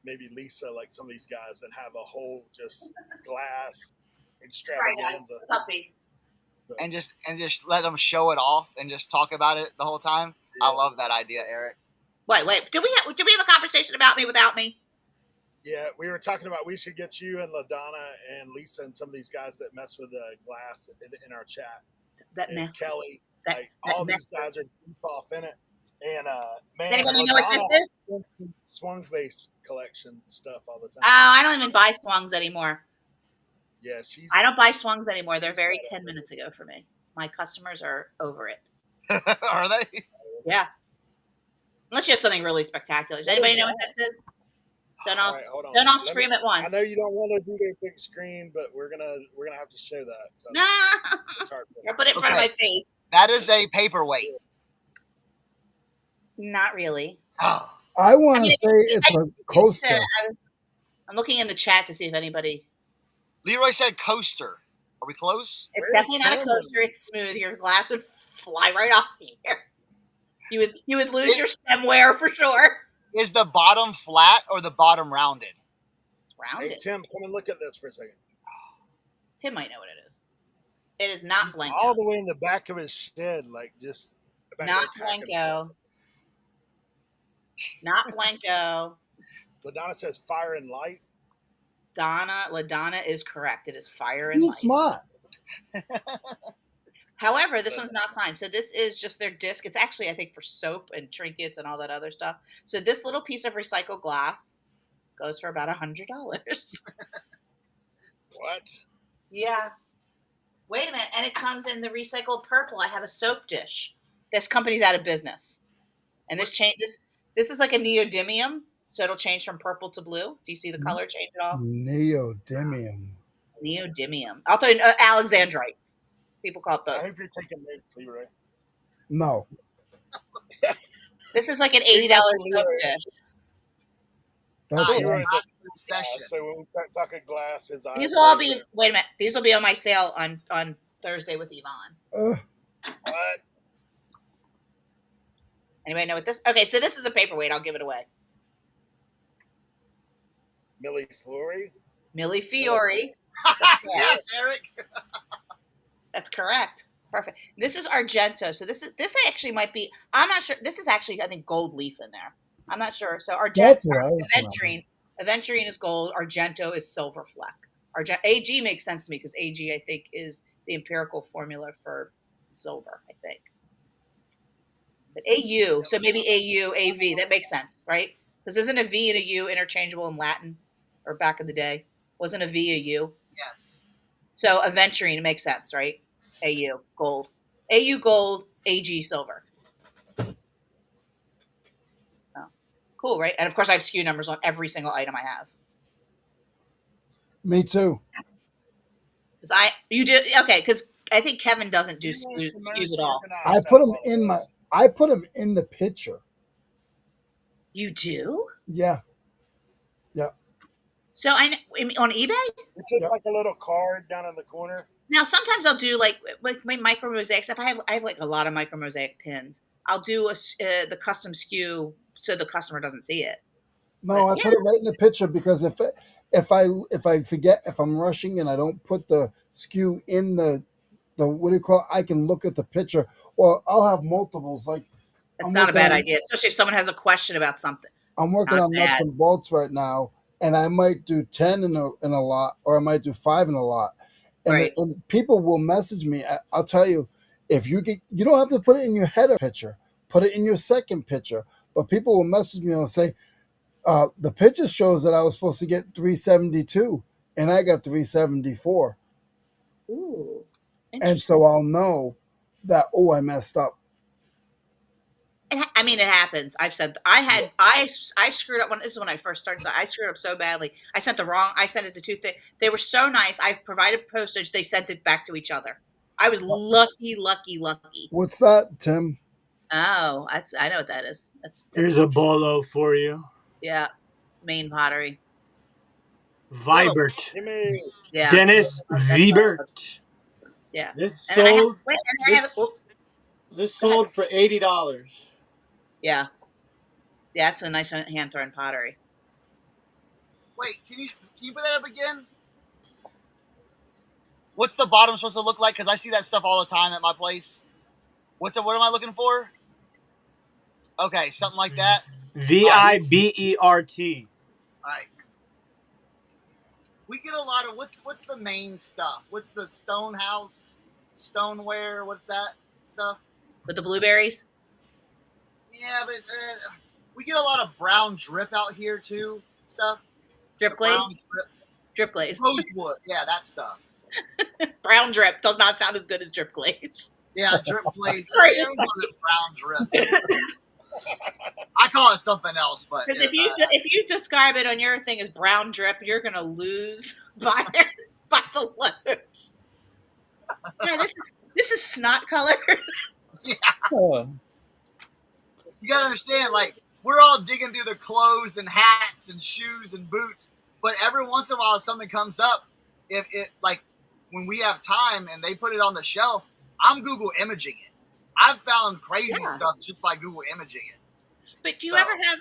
maybe Lisa, like some of these guys, and have a whole just glass extravaganza. And just let them show it off and just talk about it the whole time. Yeah. I love that idea, Eric. Wait. Did we have a conversation about me without me? Yeah, we were talking about we should get you and LaDonna and Lisa and some of these guys that mess with the glass in our chat. That mess. Kelly, all these guys are deep off in it. And man, does anybody know what this is? Swung face collection stuff all the time. Oh, I don't even buy swungs anymore. Yeah, I don't buy swungs anymore. They're very 10 minutes ago for me. My customers are over it. Are they? Yeah. Unless you have something really spectacular. Does anybody know what this is? Don't all scream at once. I know you don't want to do the big screen, but we're gonna have to show that. Nah. It's hard. I'll put it in front of my face. That is a paperweight. Not really. Oh. I want to say it's a coaster. I'm looking in the chat to see if anybody. Leroy said coaster. Are we close? It's definitely not a coaster. It's smooth. Your glass would fly right off here. You would lose your stem wear for sure. Is the bottom flat or the bottom rounded? It's rounded. Hey, Tim, come and look at this for a second. Tim might know what it is. It is not Blanco. All the way in the back of his shed, like just. Not Blanco. Not Blanco. LaDonna says fire and light. LaDonna is correct. It is fire and light. Smart. However, this one's not signed. So this is just their disc. It's actually, I think, for soap and trinkets and all that other stuff. So this little piece of recycled glass goes for about $100. What? Yeah. Wait a minute. And it comes in the recycled purple. I have a soap dish. This company's out of business. And this is like a neodymium. So it'll change from purple to blue. Do you see the color change at all? Neodymium. I'll tell you, Alexandrite. People call it both. I hope you're taking notes, Leroy. No. This is like an $80 soap dish. That's Leroy's so when we start talking glass, his eyes. These will all be. Wait a minute. These will be on my sale on Thursday with Yvonne. What? Anybody know what this? Okay, so this is a paperweight. I'll give it away. Millie Fiore. Yes, Eric. That's correct. Perfect. This is Argento. So this actually might be. I'm not sure. This is actually, I think, gold leaf in there. I'm not sure. So Aventurine is gold. Argento is silver fleck. AG makes sense to me because AG, I think, is the empirical formula for silver, I think. But AU, so maybe AU, AV, that makes sense, right? Because isn't a V and a U interchangeable in Latin, or back in the day? Wasn't a V a U? Yes. So aventurine makes sense, right? AU gold, AU gold, AG silver. Oh, cool, right? And of course, I have SKU numbers on every single item I have. Me too. Because you do okay. Because I think Kevin doesn't do SKUs at all. I put them in my. I put them in the picture. You do? Yeah. Yeah. So on eBay. It's just Yep. like a little card down in the corner. Now sometimes I'll do like my micro mosaic stuff. I have like a lot of micro mosaic pins. I'll do the custom SKU so the customer doesn't see it. No, I put it right in the picture because if I forget, if I'm rushing and I don't put the SKU in the what do you call it, I can look at the picture, or I'll have multiples. Like It's I'm not a working bad on, idea, especially if someone has a question about something. I'm working Not on nuts bad. and bolts right now, and I might do 10 in a lot, or I might do 5 in a lot, Right. and people will message me. I'll tell you, if you don't have to put it in your header picture, put it in your second picture. But people will message me and say, the picture shows that I was supposed to get 372 and I got 374. Ooh. And so I'll know that, I messed up. I mean, it happens. I've said I screwed up this is when I first started. So I screwed up so badly. I sent it to two things. They were so nice. I provided postage. They sent it back to each other. I was lucky. What's that, Tim? Oh, I know what that is. Here's a bolo for you. Yeah, Maine pottery. Vibert. Yeah. Dennis Vibert. Yeah. This And then I have, sold. wait, and then I have, This go ahead. sold for $80. Yeah. Yeah, it's a nice hand thrown pottery. Wait, can you put that up again? What's the bottom supposed to look like? Because I see that stuff all the time at my place. What am I looking for? Okay, something like that. Vibert. All right. We get a lot of what's the main stuff? What's the stone house, stoneware? What's that stuff? With the blueberries? Yeah, but we get a lot of brown drip out here too. Stuff. Drip glaze? Drip glaze. Rosewood. Yeah, that stuff. Brown drip does not sound as good as drip glaze. Yeah, drip glaze. Brown drip. I call it something else, but because if you describe it on your thing as brown drip, you're gonna lose buyers by the loads. Yeah, this is snot color. Yeah. You gotta understand, like, we're all digging through the clothes and hats and shoes and boots, but every once in a while, if something comes up, if it like when we have time and they put it on the shelf, I'm Google imaging it. I've found crazy stuff just by Google imaging it. But do you ever have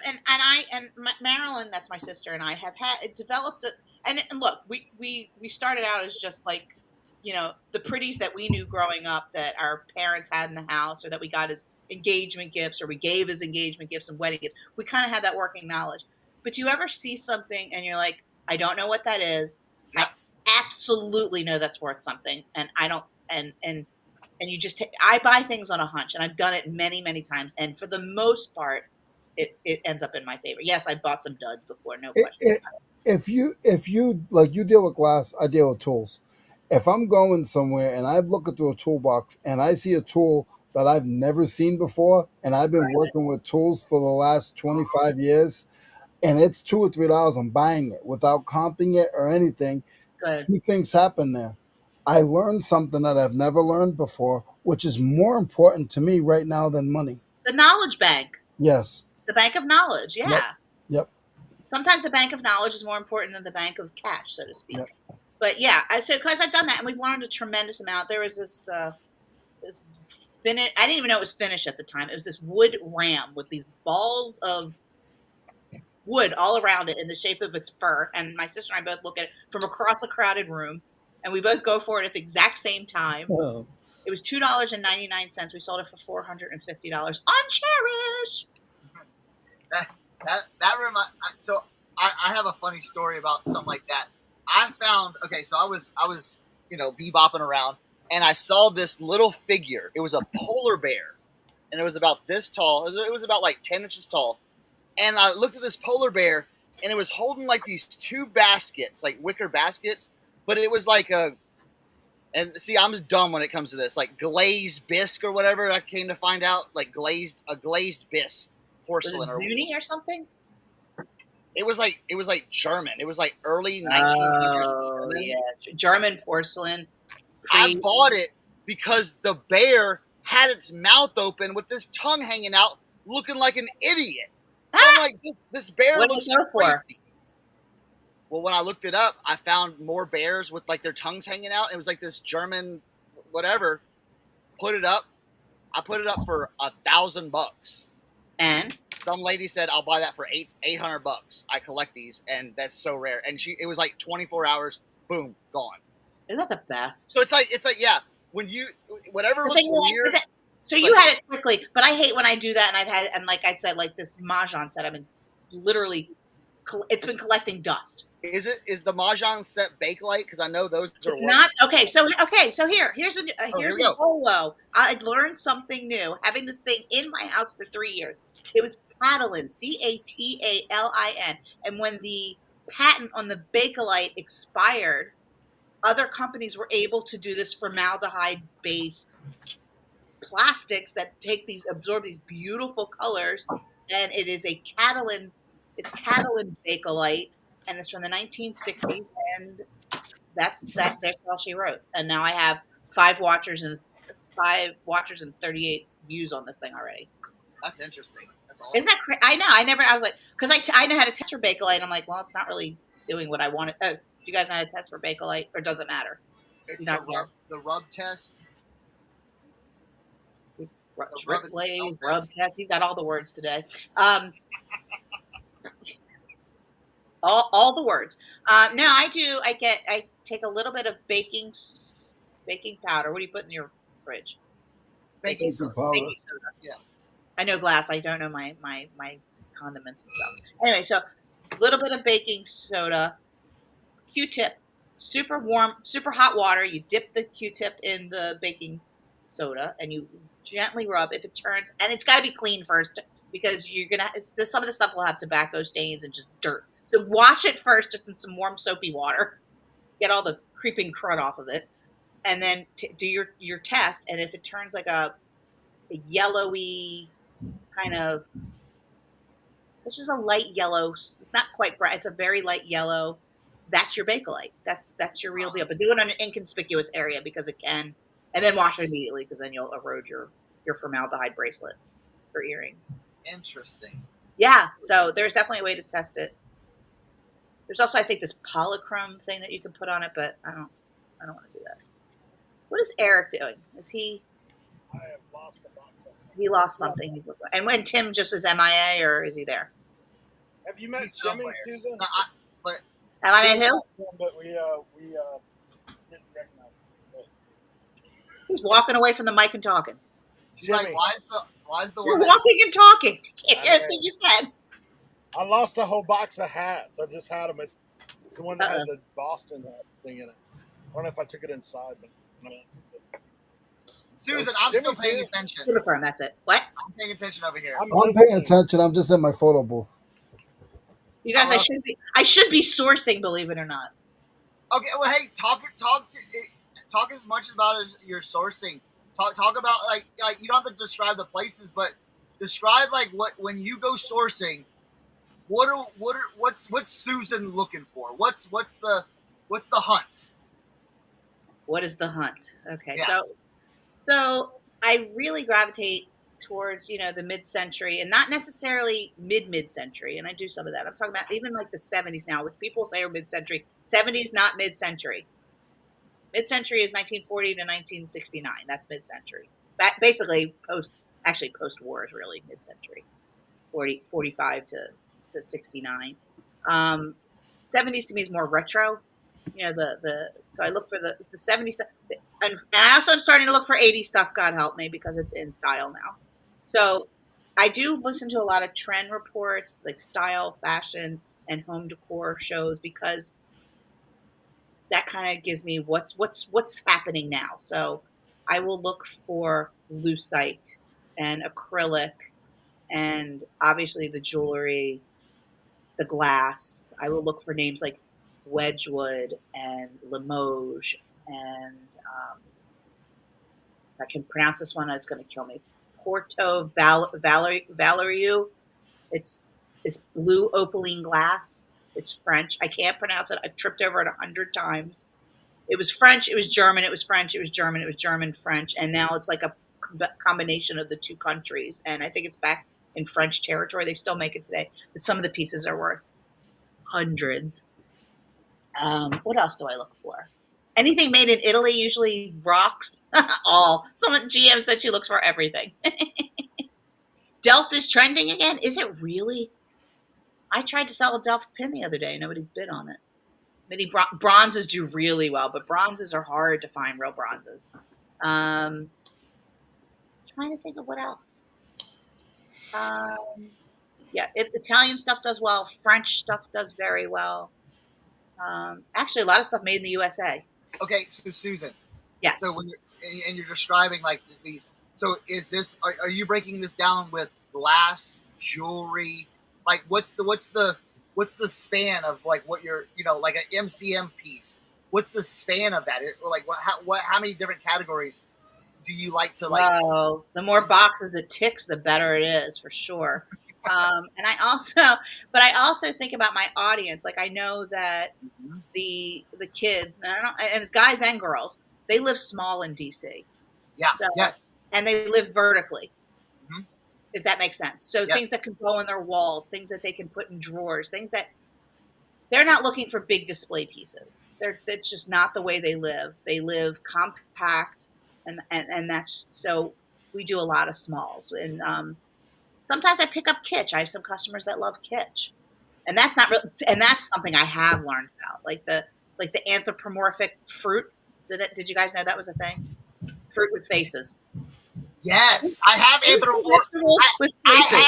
and Marilyn, that's my sister, and I have developed it. And look, we started out as just like, the pretties that we knew growing up that our parents had in the house, or that we got as engagement gifts, or we gave as engagement gifts and wedding gifts. We kind of had that working knowledge. But do you ever see something and you're like, I don't know what that is. Yeah. I absolutely know that's worth something, and I don't. And you just I buy things on a hunch, and I've done it many, many times, and for the most part, it ends up in my favor. Yes, I bought some duds before, no question. If you like, you deal with glass, I deal with tools. If I'm going somewhere and I look into a toolbox and I see a tool that I've never seen before, and I've been working with tools for the last 25 years, and it's $2 or $3, I'm buying it without comping it or anything. Good. Two things happen there. I learned something that I've never learned before, which is more important to me right now than money. The knowledge bank. Yes. The bank of knowledge. Yeah. Yep. Sometimes the bank of knowledge is more important than the bank of cash, so to speak. Yep. But yeah, so because I've done that, and we've learned a tremendous amount. There was this finish. I didn't even know it was finished at the time. It was this wood ram with these balls of wood all around it in the shape of its fur. And my sister and I both look at it from across a crowded room, and we both go for it at the exact same time. Oh. It was $2.99. We sold it for $450 on Cherish. That reminds. So I have a funny story about something like that. I found, so I was bebopping around, and I saw this little figure. It was a polar bear, and it was about this tall. It was about like 10 inches tall, and I looked at this polar bear, and it was holding like these two baskets, like wicker baskets, but it was like a. And see, I'm dumb when it comes to this, like glazed bisque or whatever. I came to find out, like a glazed bisque Was it porcelain, or Zuni or something? it was like German. It was like early 1900s Oh, German. yeah. German porcelain. I bought it because the bear had its mouth open with this tongue hanging out, looking like an idiot. So I'm like, this bear What did looks it go for? crazy. Well, when I looked it up, I found more bears with like their tongues hanging out. It was like this German, whatever. Put it up. I put it up for $1,000. And Some lady said I'll buy that for $800. I collect these, and that's so rare. And it was like 24 hours, boom, gone. isn't that the best? So it's like yeah, when you whatever The looks thing weird. So you had it quickly, but I hate when I do that, and like I said, like this Mahjong set, I've been literally, it's been collecting dust. Is the Mahjong set Bakelite? Because I know those are. It's not okay. So here's a we go. Bolo. I learned something new having this thing in my house for 3 years. It was Catalin, Catalin, and when the patent on the Bakelite expired, other companies were able to do this formaldehyde based plastics that absorb these beautiful colors, and it is a Catalin. It's Catalin Bakelite, and it's from the 1960s, and that's all she wrote. And now I have 5 watchers and 38 views on this thing already. That's interesting. That's awesome. Isn't that crazy? I know. I was like, because I know how to test for Bakelite. I'm like, well, it's not really doing what I wanted. Oh, do you guys know how to test for Bakelite, or does it matter? It's the rub test. Rub test. He's got all the words today. All the words. No, I do. I take a little bit of baking powder. What do you put in your fridge? Baking soda. Baking soda. Yeah. I know glass. I don't know my condiments and stuff. Anyway, so a little bit of baking soda, Q-tip, super warm, super hot water. You dip the Q-tip in the baking soda and you gently rub. If it turns, and it's got to be clean first because some of the stuff will have tobacco stains and just dirt. So wash it first, just in some warm soapy water. Get all the creeping crud off of it, and then do your test. And if it turns like a yellowy kind of, it's just a light yellow. It's not quite bright. It's a very light yellow. That's your Bakelite. That's your real deal. But do it on an inconspicuous area because it can, and then wash it immediately because then you'll erode your formaldehyde bracelet or earrings. Interesting. Yeah. So there's definitely a way to test it. There's also, I think, this polychrome thing that you can put on it, but I don't want to do that. What is Eric doing? Is he? I have lost a box. He lost something. And when Tim just is MIA, or is he there? Have you met Jimmy, Susan? Have I met who? But we didn't recognize him. He's walking away from the mic and talking. She's like, why is the You're one walking and talking. Can't hear a thing you said. I lost a whole box of hats. I just had them. It's the one that had the Boston hat thing in it. I don't know if I took it inside, but Susan, I'm still paying attention. Confirm, that's it. What? I'm paying attention over here. I'm paying attention. I'm just in my photo booth. You guys, I should be sourcing, believe it or not. Okay, well, hey, talk as much about your sourcing. Talk about like you don't have to describe the places, but describe like when you go sourcing. What's Susan looking for? What's the hunt? What is the hunt? Okay, Yeah. so I really gravitate towards the mid-century, and not necessarily mid-century, and I do some of that. I'm talking about even like the 70s now, which people say are mid-century. 70s, not mid-century. Mid-century is 1940 to 1969. That's mid-century. Basically post-war is really mid-century. 45 to 69. 70s to me is more retro. So I look for the 70s stuff. And I also am starting to look for 80s stuff, God help me, because it's in style now. So I do listen to a lot of trend reports, like style, fashion, and home decor shows, because that kind of gives me what's happening now. So I will look for lucite and acrylic And obviously the jewelry, the glass. I will look for names like Wedgwood and Limoges, and if I can pronounce this one, it's going to kill me. Porto Valeriu. It's blue opaline glass. It's French. I can't pronounce it. I've tripped over it 100 times. It was French. It was German. It was French. It was German. It was German, French, and now it's like a combination of the two countries. And I think it's back in French territory. They still make it today, but some of the pieces are worth hundreds. What else do I look for? Anything made in Italy usually rocks. All. Someone GM said she looks for everything. Delft is trending again. Is it really? I tried to sell a Delft pin the other day. Nobody bid on it. Many bronzes do really well, but bronzes are hard to find, real bronzes. Trying to think of what else. Yeah, Italian stuff does well. French stuff does very well. Actually, a lot of stuff made in the USA. Okay, so Susan. Yes. So when you're describing like these, so is this? Are you breaking this down with glass, jewelry? Like what's the span of like what you're like an MCM piece? What's the span of that? Like how many different categories do you like to like? Well, the more boxes it ticks, the better it is for sure. And I also think about my audience. Like I know that the kids, and it's guys and girls, they live small in DC. Yeah. So, yes. And they live vertically, if that makes sense. So yes. things that can go on their walls, things that they can put in drawers, things that they're not looking for big display pieces. That's just not the way they live. They live compact, and that's so. We do a lot of smalls, and sometimes I pick up kitsch. I have some customers that love kitsch, and that's not real. And that's something I have learned about, like the anthropomorphic fruit. Did you guys know that was a thing? Fruit with faces. Yes, I have with faces.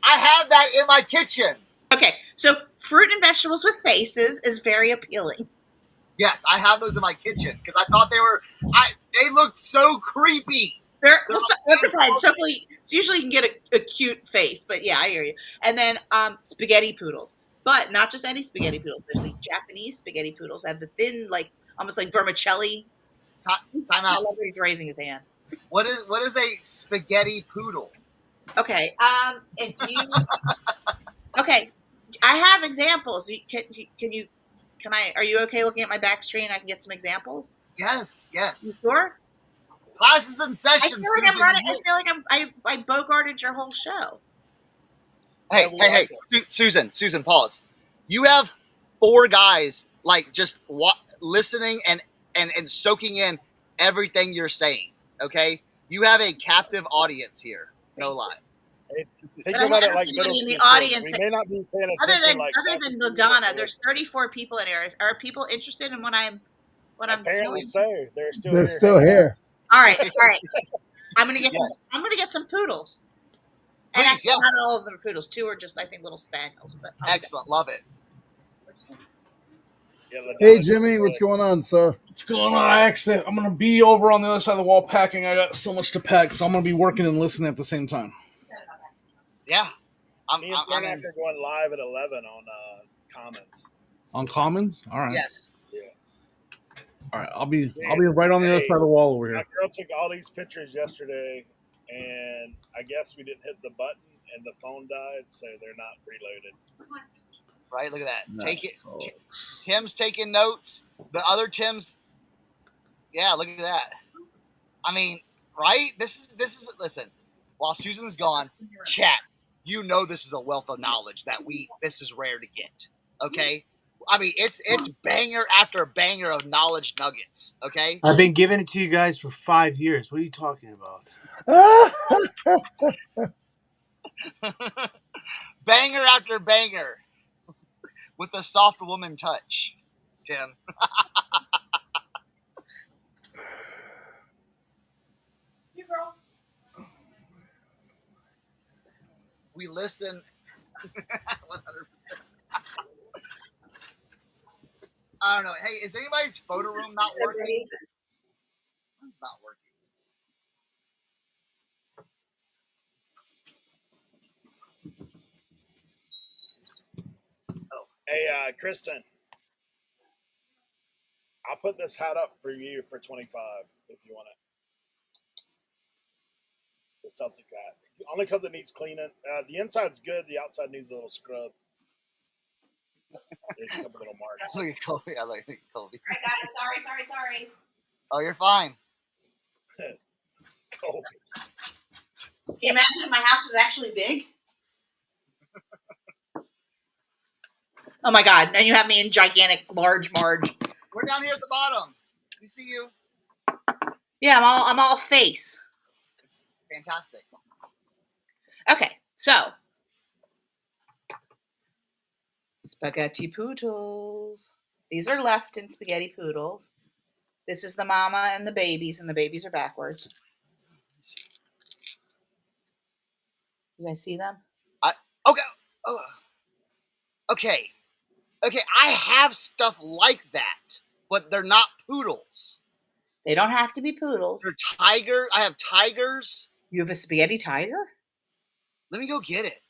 I have that in my kitchen. Okay, so fruit and vegetables with faces is very appealing. Yes, I have those in my kitchen because I thought they looked so creepy. So usually you can get a cute face, but yeah, I hear you. And then spaghetti poodles, but not just any spaghetti poodles. There's the Japanese spaghetti poodles, and the thin, like almost like vermicelli. Time out. I love that he's raising his hand. What is a spaghetti poodle? Okay, okay, I have examples. Are you okay looking at my back screen? I can get some examples. Yes. You sure? Classes and sessions. I feel like I bogarted your whole show. Hey, Susan, pause. You have 4 guys like just listening and soaking in everything you're saying. Okay, you have a captive audience here. No lie. Think about it like middle in the school audience. We may not be paying attention. Other than Ladonna, there's 34 people in here. Are people interested in what I'm apparently telling? So They're still here. All right. I'm gonna get some poodles. Please, and actually, not all of them are poodles. 2 are just, I think, little spaniels. But excellent, love it. Hey Jimmy, what's going on, sir? What's going on? I'm going to be over on the other side of the wall packing. I got so much to pack, so I'm going to be working and listening at the same time. Yeah. Me and Cernoch are going live at 11 on Commons. On Commons? All right. Yes. Yeah. All right. I'll be right on the other side of the wall over here. My girl took all these pictures yesterday, and I guess we didn't hit the button, and the phone died, so they're not preloaded. Right, look at that. No, Take it. Tim's taking notes. The other Tim's. Yeah, look at that. I mean, right? This is. Listen, while Susan's gone, chat. You know this is a wealth of knowledge that this is rare to get. Okay, I mean it's banger after banger of knowledge nuggets. Okay, I've been giving it to you guys for 5 years. What are you talking about? Banger after banger. With a soft woman touch, Tim. You girl. We listen. 100%. I don't know. Hey, is anybody's photo room not working? It's not working. Hey, Kristen, I'll put this hat up for you for 25 if you want it. The Celtic hat, only because it needs cleaning. The inside's good. The outside needs a little scrub. There's a couple little marks. Look at Colby. I like Colby. All right, guys. Sorry. Oh, you're fine. Colby. Can you imagine if my house was actually big? Oh my God! Now you have me in gigantic, large Marge. We're down here at the bottom. We see you. Yeah, I'm all face. It's fantastic. Okay, so spaghetti poodles. These are Lefton spaghetti poodles. This is the mama and the babies are backwards. You guys see them? Okay. Oh. Okay. I have stuff like that, but they're not poodles. They don't have to be poodles. They're tiger. I have tigers. You have a spaghetti tiger? Let me go get it.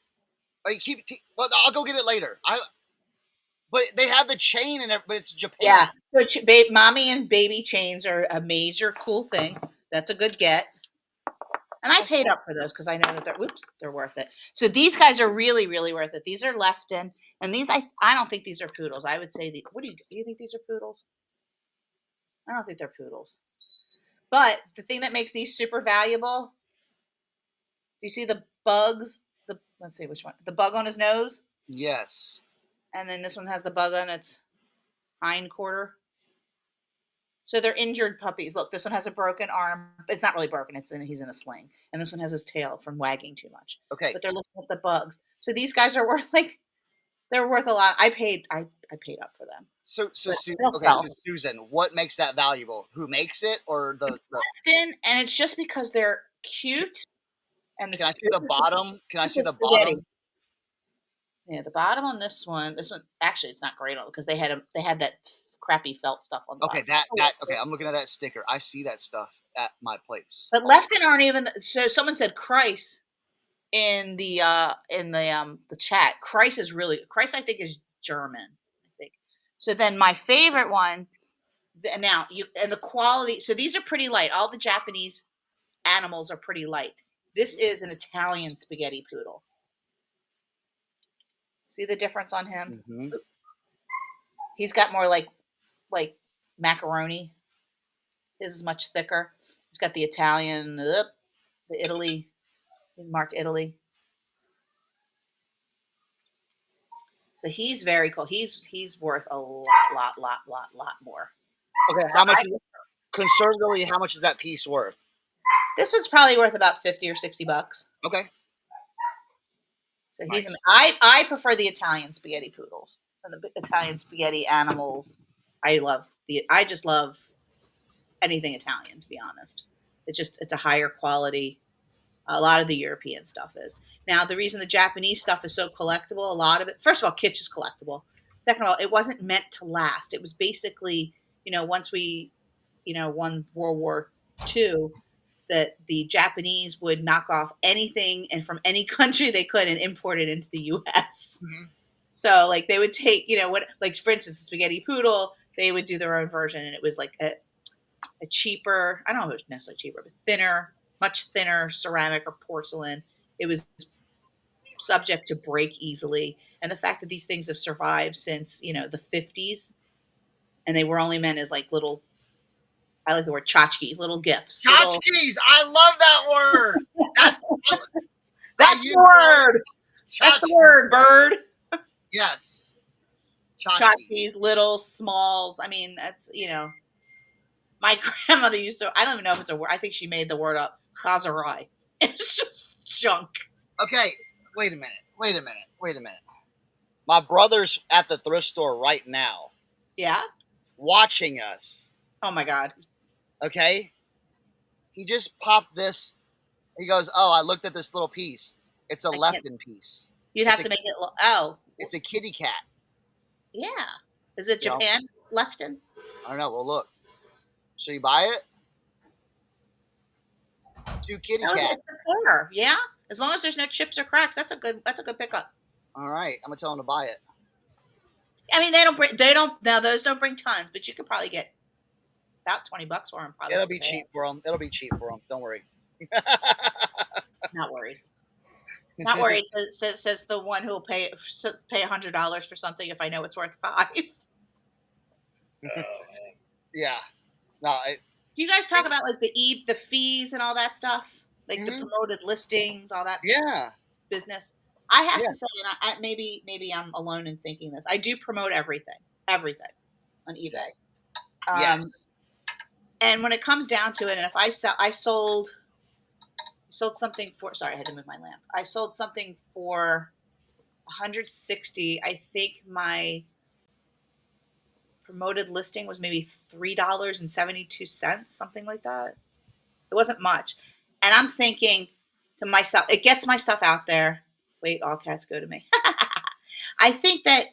Oh, you well, I'll go get it later. But they have the chain in it, but it's Japan. Yeah. So mommy and baby chains are a major cool thing. That's a good get. And I paid up for those because I know that they're worth it. So these guys are really, really worth it. These are Lefton, and these I don't think these are poodles. I would say do you think these are poodles? I don't think they're poodles. But the thing that makes these super valuable, do you see the bugs? Let's see which one. The bug on his nose? Yes. And then this one has the bug on its hind quarter. So they're injured puppies. Look, this one has a broken arm. It's not really broken. He's in a sling. And this one has his tail from wagging too much. Okay. But they're looking at the bugs. So these guys are worth they're worth a lot. I paid up for them. So Susan, what makes that valuable? Who makes it, or the Lefton, and it's just because they're cute. And Can I see the bottom? Can I see the bottom? Yeah, the bottom on this one actually it's not great on because they had that crappy felt stuff on the bottom. Okay, I'm looking at that sticker. I see that stuff at my place. But Lefton aren't even so someone said Christ in the chat. Christ I think is German, I think. So then my favorite one now and the quality, so these are pretty light. All the Japanese animals are pretty light. This is an Italian spaghetti poodle. See the difference on him? Mm-hmm. He's got more like macaroni. His is much thicker. He's got the Italian, the Italy. He's marked Italy. So he's very cool. He's worth a lot more. Okay, how much? Conservatively, how much is that piece worth? This one's probably worth about $50 or $60. Okay. So nice. I prefer the Italian spaghetti poodles and the Italian spaghetti animals. I just love anything Italian, to be honest. It's a higher quality. A lot of the European stuff is. Now, the reason the Japanese stuff is so collectible, a lot of it, first of all, kitsch is collectible. Second of all, it wasn't meant to last. It was basically, once we, won World War II, that the Japanese would knock off anything and from any country they could and import it into the U.S. Mm-hmm. So, they would take, for instance, the spaghetti poodle, they would do their own version, and it was like a cheaper, I don't know if it was necessarily cheaper, but thinner, much thinner ceramic or porcelain. It was subject to break easily. And the fact that these things have survived since, the 50s, and they were only meant as little, I like the word tchotchke, little gifts. Tchotchkes! I love that word! That's the word! That's the word, bird! Yes. Tchotchkes, little, smalls. I mean, that's, my grandmother used to, I don't even know if it's a word. I think she made the word up. Chazarai. It's just junk. Okay, wait a minute. My brother's at the thrift store right now. Yeah? Watching us. Oh my God. Okay? He just popped this. He goes, oh, I looked at this little piece. It's a Lefton piece. You'd have to make it, It's a kitty cat. Yeah. Is it Japan Lefton? I don't know. Well, look. Should you buy it? 2 kitty cats. It's the corner, yeah. As long as there's no chips or cracks, that's a good pickup. All right, I'm gonna tell him to buy it. I mean, they don't, now those don't bring tons, but you could probably get about $20 for them. Probably. It'll be cheap for them. It'll be cheap for them. Don't worry. Not worried. Not worried. Says the one who will pay $100 for something if I know it's worth $5. Yeah. No. Do you guys talk about like the fees and all that stuff, like the promoted listings, all that? Yeah. Business. I have Yeah. to say, and maybe I'm alone in thinking this. I do promote everything on eBay. Yes. And when it comes down to it, and if I sold something for, sorry, I had to move my lamp. I sold something for 160. I think my promoted listing was maybe $3.72, something like that. It wasn't much. And I'm thinking to myself, it gets my stuff out there. Wait, all cats go to me. I think that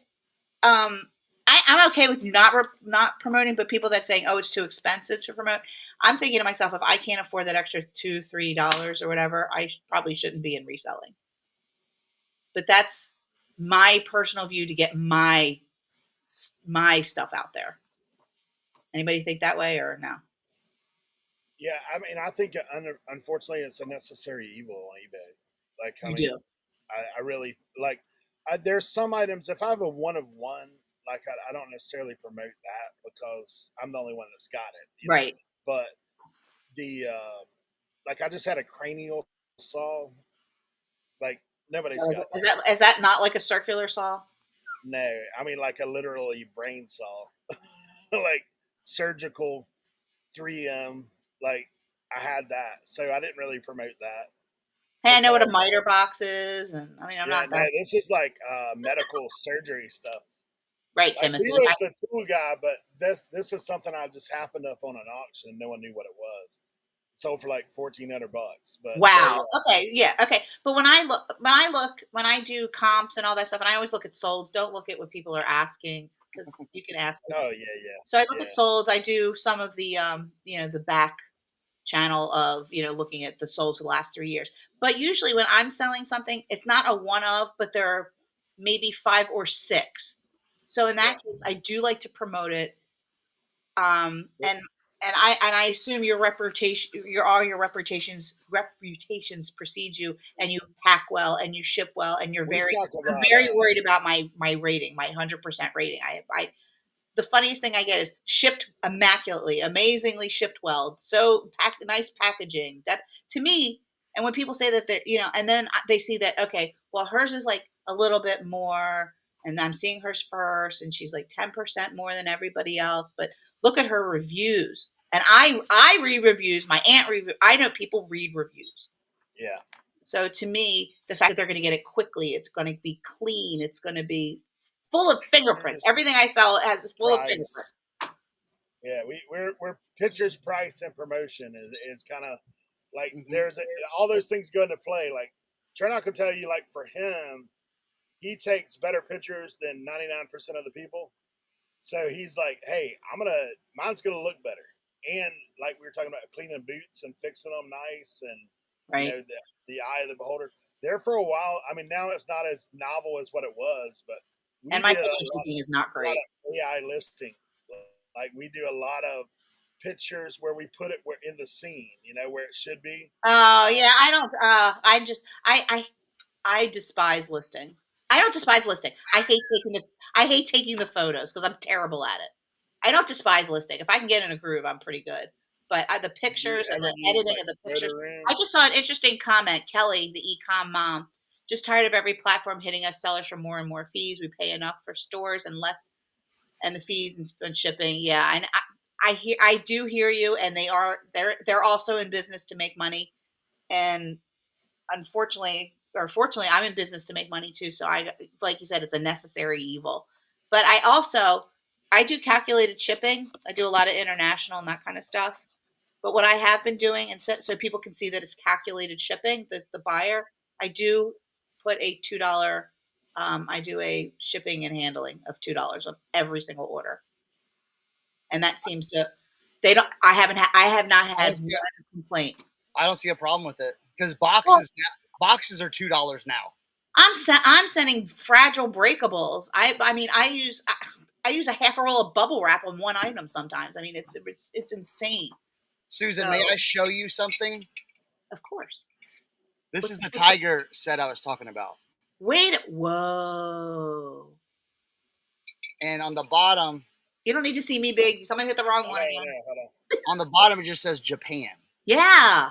I'm okay with not promoting, but people that saying, "Oh, it's too expensive to promote." I'm thinking to myself, if I can't afford that extra $2-3 or whatever, I probably shouldn't be in reselling. But that's my personal view to get my stuff out there. Anybody think that way or no? Yeah, I mean, I think unfortunately it's a necessary evil on eBay. Like, I You mean, do. I really like. There's some items. If I have a one of one, like I don't necessarily promote that because I'm the only one that's got it. Right. But the like I just had a cranial saw. Like nobody's got that. Is that not like a circular saw? No, I mean like a literally brain saw, like surgical 3M. Like I had that, so I didn't really promote that. Hey, I know what a miter box is, and I mean, I'm not that. No, this is like medical surgery stuff. Right, Like Timothy. he was the tool guy, but this is something I just happened up on an auction and no one knew what it was. Sold for like $1,400. But Wow. Okay. Yeah. Okay. But when I do comps and all that stuff, and I always look at solds. Don't look at what people are asking because you can ask. Oh yeah. So I look at solds. I do some of the the back channel of looking at the solds the last 3 years. But usually when I'm selling something, it's not a one of, but there are maybe 5 or 6. So in that case, I do like to promote it. And I assume your reputations precede you, and you pack well and you ship well, and I'm very worried about my rating, my 100% rating. I the funniest thing I get is shipped immaculately, amazingly shipped well, so nice packaging. That to me, and when people say that they're and then they see that, okay, well, hers is like a little bit more, and I'm seeing hers first, and she's like 10% more than everybody else. But look at her reviews, and I read reviews. My aunt I know people read reviews. Yeah. So to me, the fact that they're going to get it quickly, it's going to be clean, it's going to be full of fingerprints. Everything I sell has full of fingerprints. Yeah, we're pictures, price, and promotion is kind of like there's all those things go into play. Like Cernoch will tell you, like for him, he takes better pictures than 99% of the people. So he's like, hey, mine's gonna look better. And like we were talking about cleaning boots and fixing them nice, and the eye of the beholder. There for a while, I mean, now it's not as novel as what it was, but and my picture taking is not great. AI listing, like we do a lot of pictures where we put it in the scene, where it should be. Oh yeah, I don't. I despise listing. I don't despise listing. I hate taking the photos because I'm terrible at it. I don't despise listing. If I can get in a groove, I'm pretty good. But the pictures and the editing of the pictures. I just saw an interesting comment. Kelly, the e-com mom, just tired of every platform hitting us sellers for more and more fees. We pay enough for stores and less, and the fees and shipping. Yeah, and I do hear you, and they're also in business to make money, and unfortunately or fortunately, I'm in business to make money too. So like you said, it's a necessary evil. But I do calculated shipping. I do a lot of international and that kind of stuff. But what I have been doing, and so people can see that it's calculated shipping, the buyer, I do put a $2. I do a shipping and handling of $2 on every single order, and that seems to. They don't. I have not had one complaint. I don't see a problem with it because boxes are $2 now. I'm sending fragile breakables. I mean, I use a half a roll of bubble wrap on one item sometimes. I mean, it's insane. Susan, So, may I show you something? of course. This is the tiger set I was talking about. Whoa. And on the bottom, You don't need to see me big. Someone hit the wrong one again. Hold on. on the bottom it just says Japan. Yeah.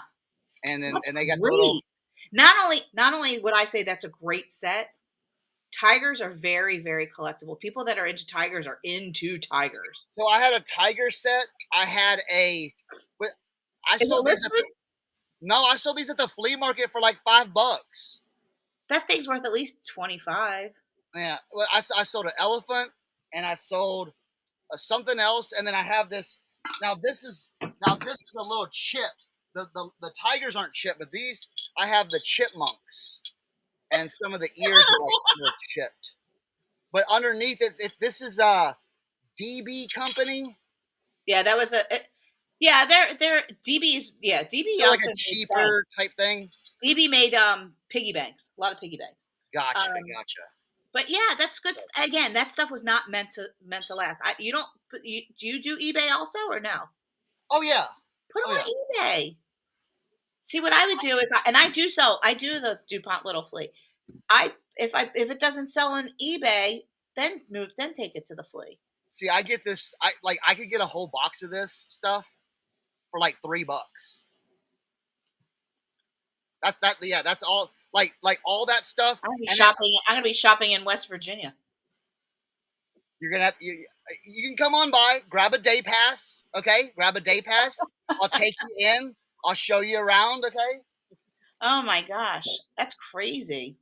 And then That's and they got great. the little. Not only would I say that's a great set, tigers are very, very collectible. People that are into tigers are into tigers. So I had a tiger set. I had a. I Is it sold these. listed? No, I sold these at the flea market for like $5. That thing's worth at least 25. Yeah, well, I sold an elephant, and I sold something else, and then I have this. Now this is a little chipped. The tigers aren't chipped, but these I have the chipmunks, and some of the ears are like chipped. But underneath this is a DB company. Yeah, that was yeah, they're DB's. Yeah, DB They're like also a cheaper type thing. DB made piggy banks, a lot of piggy banks. Gotcha. But yeah, that's good. Again, that stuff was not meant to last. You don't. Do you do eBay also or no? Oh yeah. Put them on eBay. See what I would do I do the DuPont Little Flea. If it doesn't sell on eBay, then take it to the flea. See, I get this. I could get a whole box of this stuff for like $3. That's all. Like all that stuff. I'm gonna be shopping in West Virginia. You're gonna have you can come on by, grab a day pass. Okay, grab a day pass. I'll take you in. I'll show you around. Okay. Oh my gosh, that's crazy.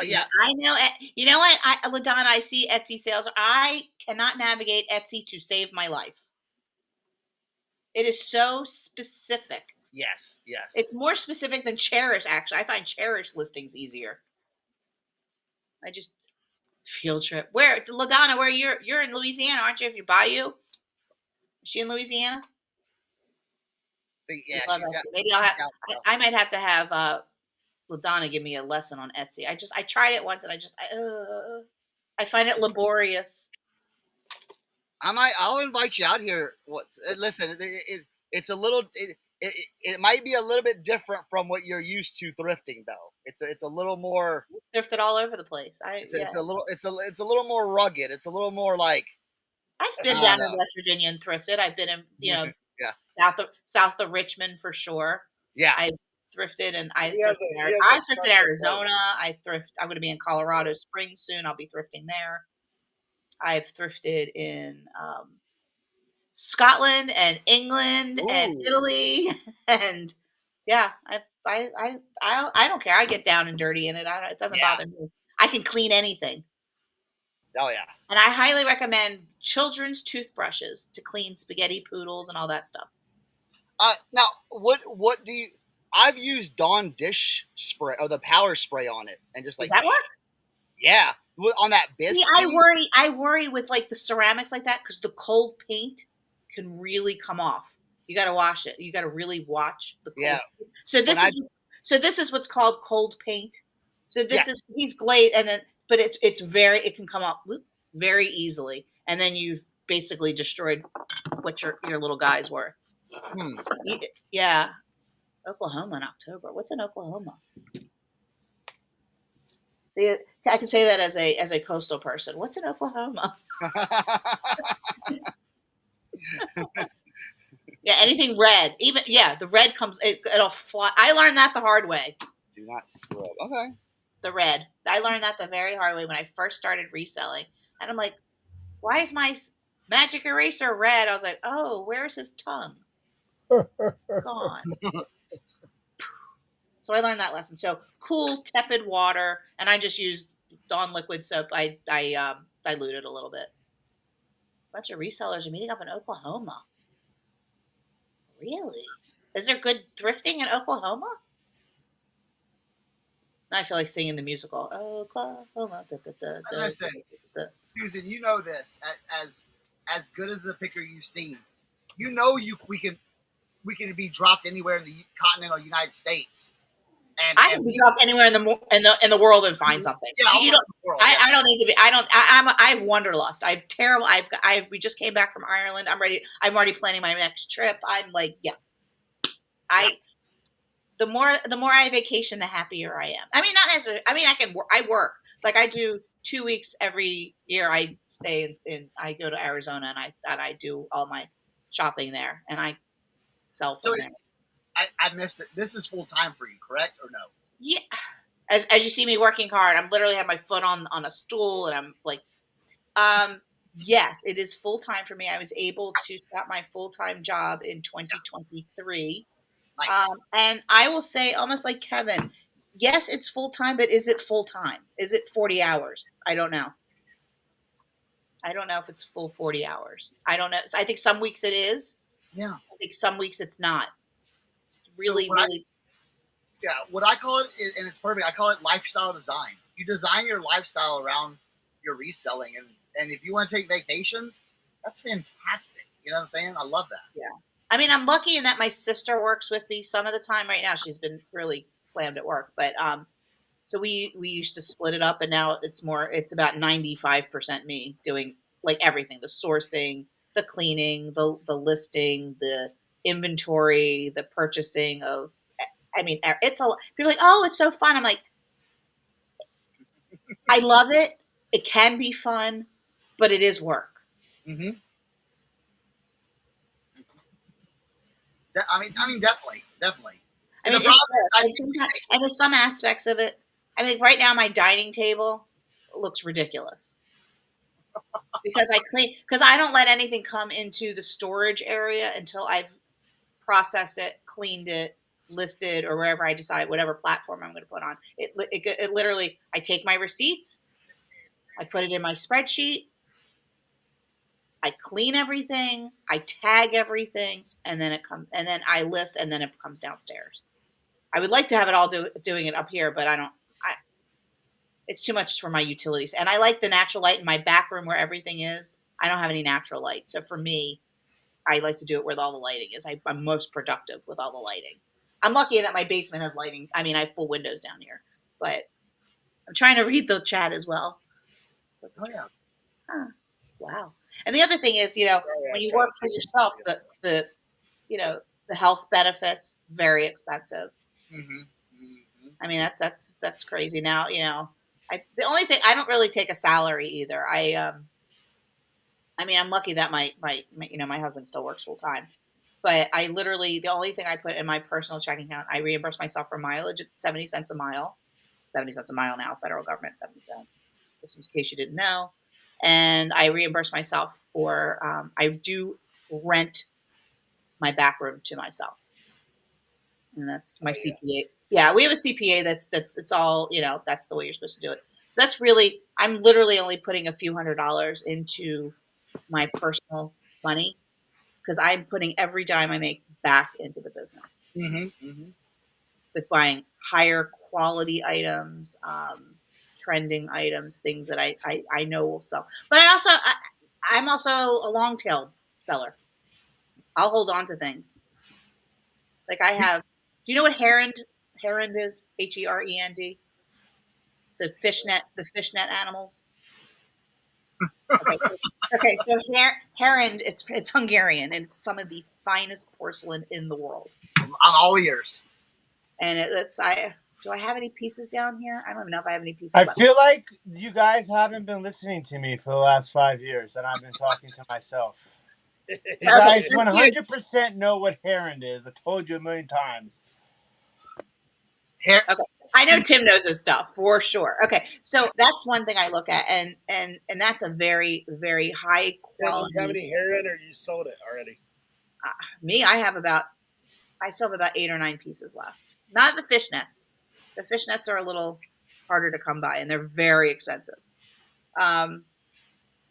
Yeah. I know. You know what, LaDonna, I see Etsy sales. I cannot navigate Etsy to save my life. It is so specific. Yes. It's more specific than Cherish, actually. I find Cherish listings easier. I just field trip. Where, LaDonna, where you're in Louisiana, aren't you? If you Bayou? Is she in Louisiana? Yeah, maybe I might have to have LaDonna give me a lesson on Etsy. I tried it once and I find it laborious. I'll invite you out here. Listen, it's a little. It might be a little bit different from what you're used to thrifting, though. It's a little more thrifted all over the place. It's a little more rugged. It's a little more like. I've been down in West Virginia and thrifted. I've been in south of Richmond for sure. Yeah, I've thrifted and I thrifted Arizona. I'm going to be in Colorado Springs soon. I'll be thrifting there. I've thrifted in Scotland and England and Italy, and yeah, I don't care. I get down and dirty in it. It doesn't bother me. I can clean anything. Oh yeah. And I highly recommend children's toothbrushes to clean spaghetti poodles and all that stuff. Now, what do you? I've used Dawn dish spray or the power spray on it, and just like. Does that work? Yeah, on that biscuit. See, I worry with like the ceramics like that because the cold paint can really come off. You got to wash it. You got to really watch the cold. Yeah. So this is what's called cold paint. So he's glazed, and then but it can come off very easily, and then you've basically destroyed what your little guy's worth. Yeah. Oklahoma in October. What's in Oklahoma? See, I can say that as a coastal person. What's in Oklahoma? Yeah, anything red. The red comes. It'll fly. I learned that the hard way. Do not scrub. Okay. The red. I learned that the very hard way when I first started reselling, and I'm like, why is my magic eraser red? I was like, oh, where's his tongue? Gone. So I learned that lesson. So cool, tepid water, and I just used Dawn liquid soap. I diluted a little bit. A bunch of resellers are meeting up in Oklahoma. Really? Is there good thrifting in Oklahoma? Now I feel like singing the musical. Oklahoma. Listen, Susan, you know this. As good as the picker you've seen, we can be dropped anywhere in the continental United States. I can be dropped anywhere in the world and find something. Yeah, You don't. I don't need to be. I have wanderlust. I have terrible. We just came back from Ireland. I'm ready. I'm already planning my next trip. I'm like, yeah. The more I vacation, the happier I am. I mean, not necessarily. I mean, I work. Like I do 2 weeks every year. I stay I go to Arizona and I do all my shopping there and I sell from there. I missed it. This is full time for you, correct or no? Yeah. As you see me working hard, I'm literally have my foot on a stool and I'm like, yes, it is full time for me. I was able to start my full time job in 2023. Nice. And I will say, almost like Kevin, yes, it's full time, but is it full time? Is it 40 hours? I don't know. I don't know if it's full 40 hours. I don't know. I think some weeks it is. Yeah. I think some weeks it's not. It's really, So really. What I call it, and it's perfect, I call it lifestyle design. You design your lifestyle around your reselling, and if you want to take vacations, that's fantastic. You know what I'm saying? I love that. Yeah. I mean, I'm lucky in that my sister works with me some of the time. Right now, she's been really slammed at work, but so we used to split it up, and now it's about 95% me doing like everything: the sourcing, the cleaning, the listing, the inventory, the purchasing of. I mean, it's a. People are like, oh, it's so fun. I'm like, I love it. It can be fun, but it is work. Mm-hmm. I mean, definitely. I mean, and there's some aspects of it. I mean, right now my dining table looks ridiculous because I don't let anything come into the storage area until I've processed it, cleaned it, listed, or wherever I decide, whatever platform I'm going to put on. It literally, I take my receipts, I put it in my spreadsheet, I clean everything, I tag everything, and then I list, and then it comes downstairs. I would like to have it all doing it up here, but I don't. It's too much for my utilities. And I like the natural light in my back room where everything is. I don't have any natural light. So for me, I like to do it where all the lighting is. I'm most productive with all the lighting. I'm lucky that my basement has lighting. I mean, I have full windows down here, but I'm trying to read the chat as well. Oh yeah. Huh. Wow. And the other thing is, when you work for yourself, the the health benefits, very expensive. Mm-hmm. Mm-hmm. I mean, that's crazy. Now, the only thing, I don't really take a salary either. I mean, I'm lucky that my husband still works full time, but I literally, the only thing I put in my personal checking account, I reimburse myself for mileage at 70 cents a mile. 70 cents a mile now, federal government, 70 cents, just in case you didn't know. And I reimburse myself for, I do rent my back room to myself. And that's my CPA. Yeah, we have a CPA it's all, that's the way you're supposed to do it. So that's really, I'm literally only putting a few $100s into my personal money because I'm putting every dime I make back into the business Mm-hmm. Mm-hmm. with buying higher quality items, trending items, things that I know will sell. But I'm also a long tail seller. I'll hold on to things. Like I have, do you know what Herend is? HEREND? The fishnet animals. Okay, so Herend, it's Hungarian, and it's some of the finest porcelain in the world. I'm all ears. And do I have any pieces down here? I don't even know if I have any pieces I left. feel like you guys haven't been listening to me for the last 5 years, and I've been talking to myself. You guys 100% know what Herond is. I told you a million times. Okay, I know Tim knows his stuff for sure. Okay, so that's one thing I look at, and that's a very, very high quality. Do you have any hair in, or you sold it already? Me, I still have about 8 or 9 pieces left. Not the fishnets. The fishnets are a little harder to come by, and they're very expensive. But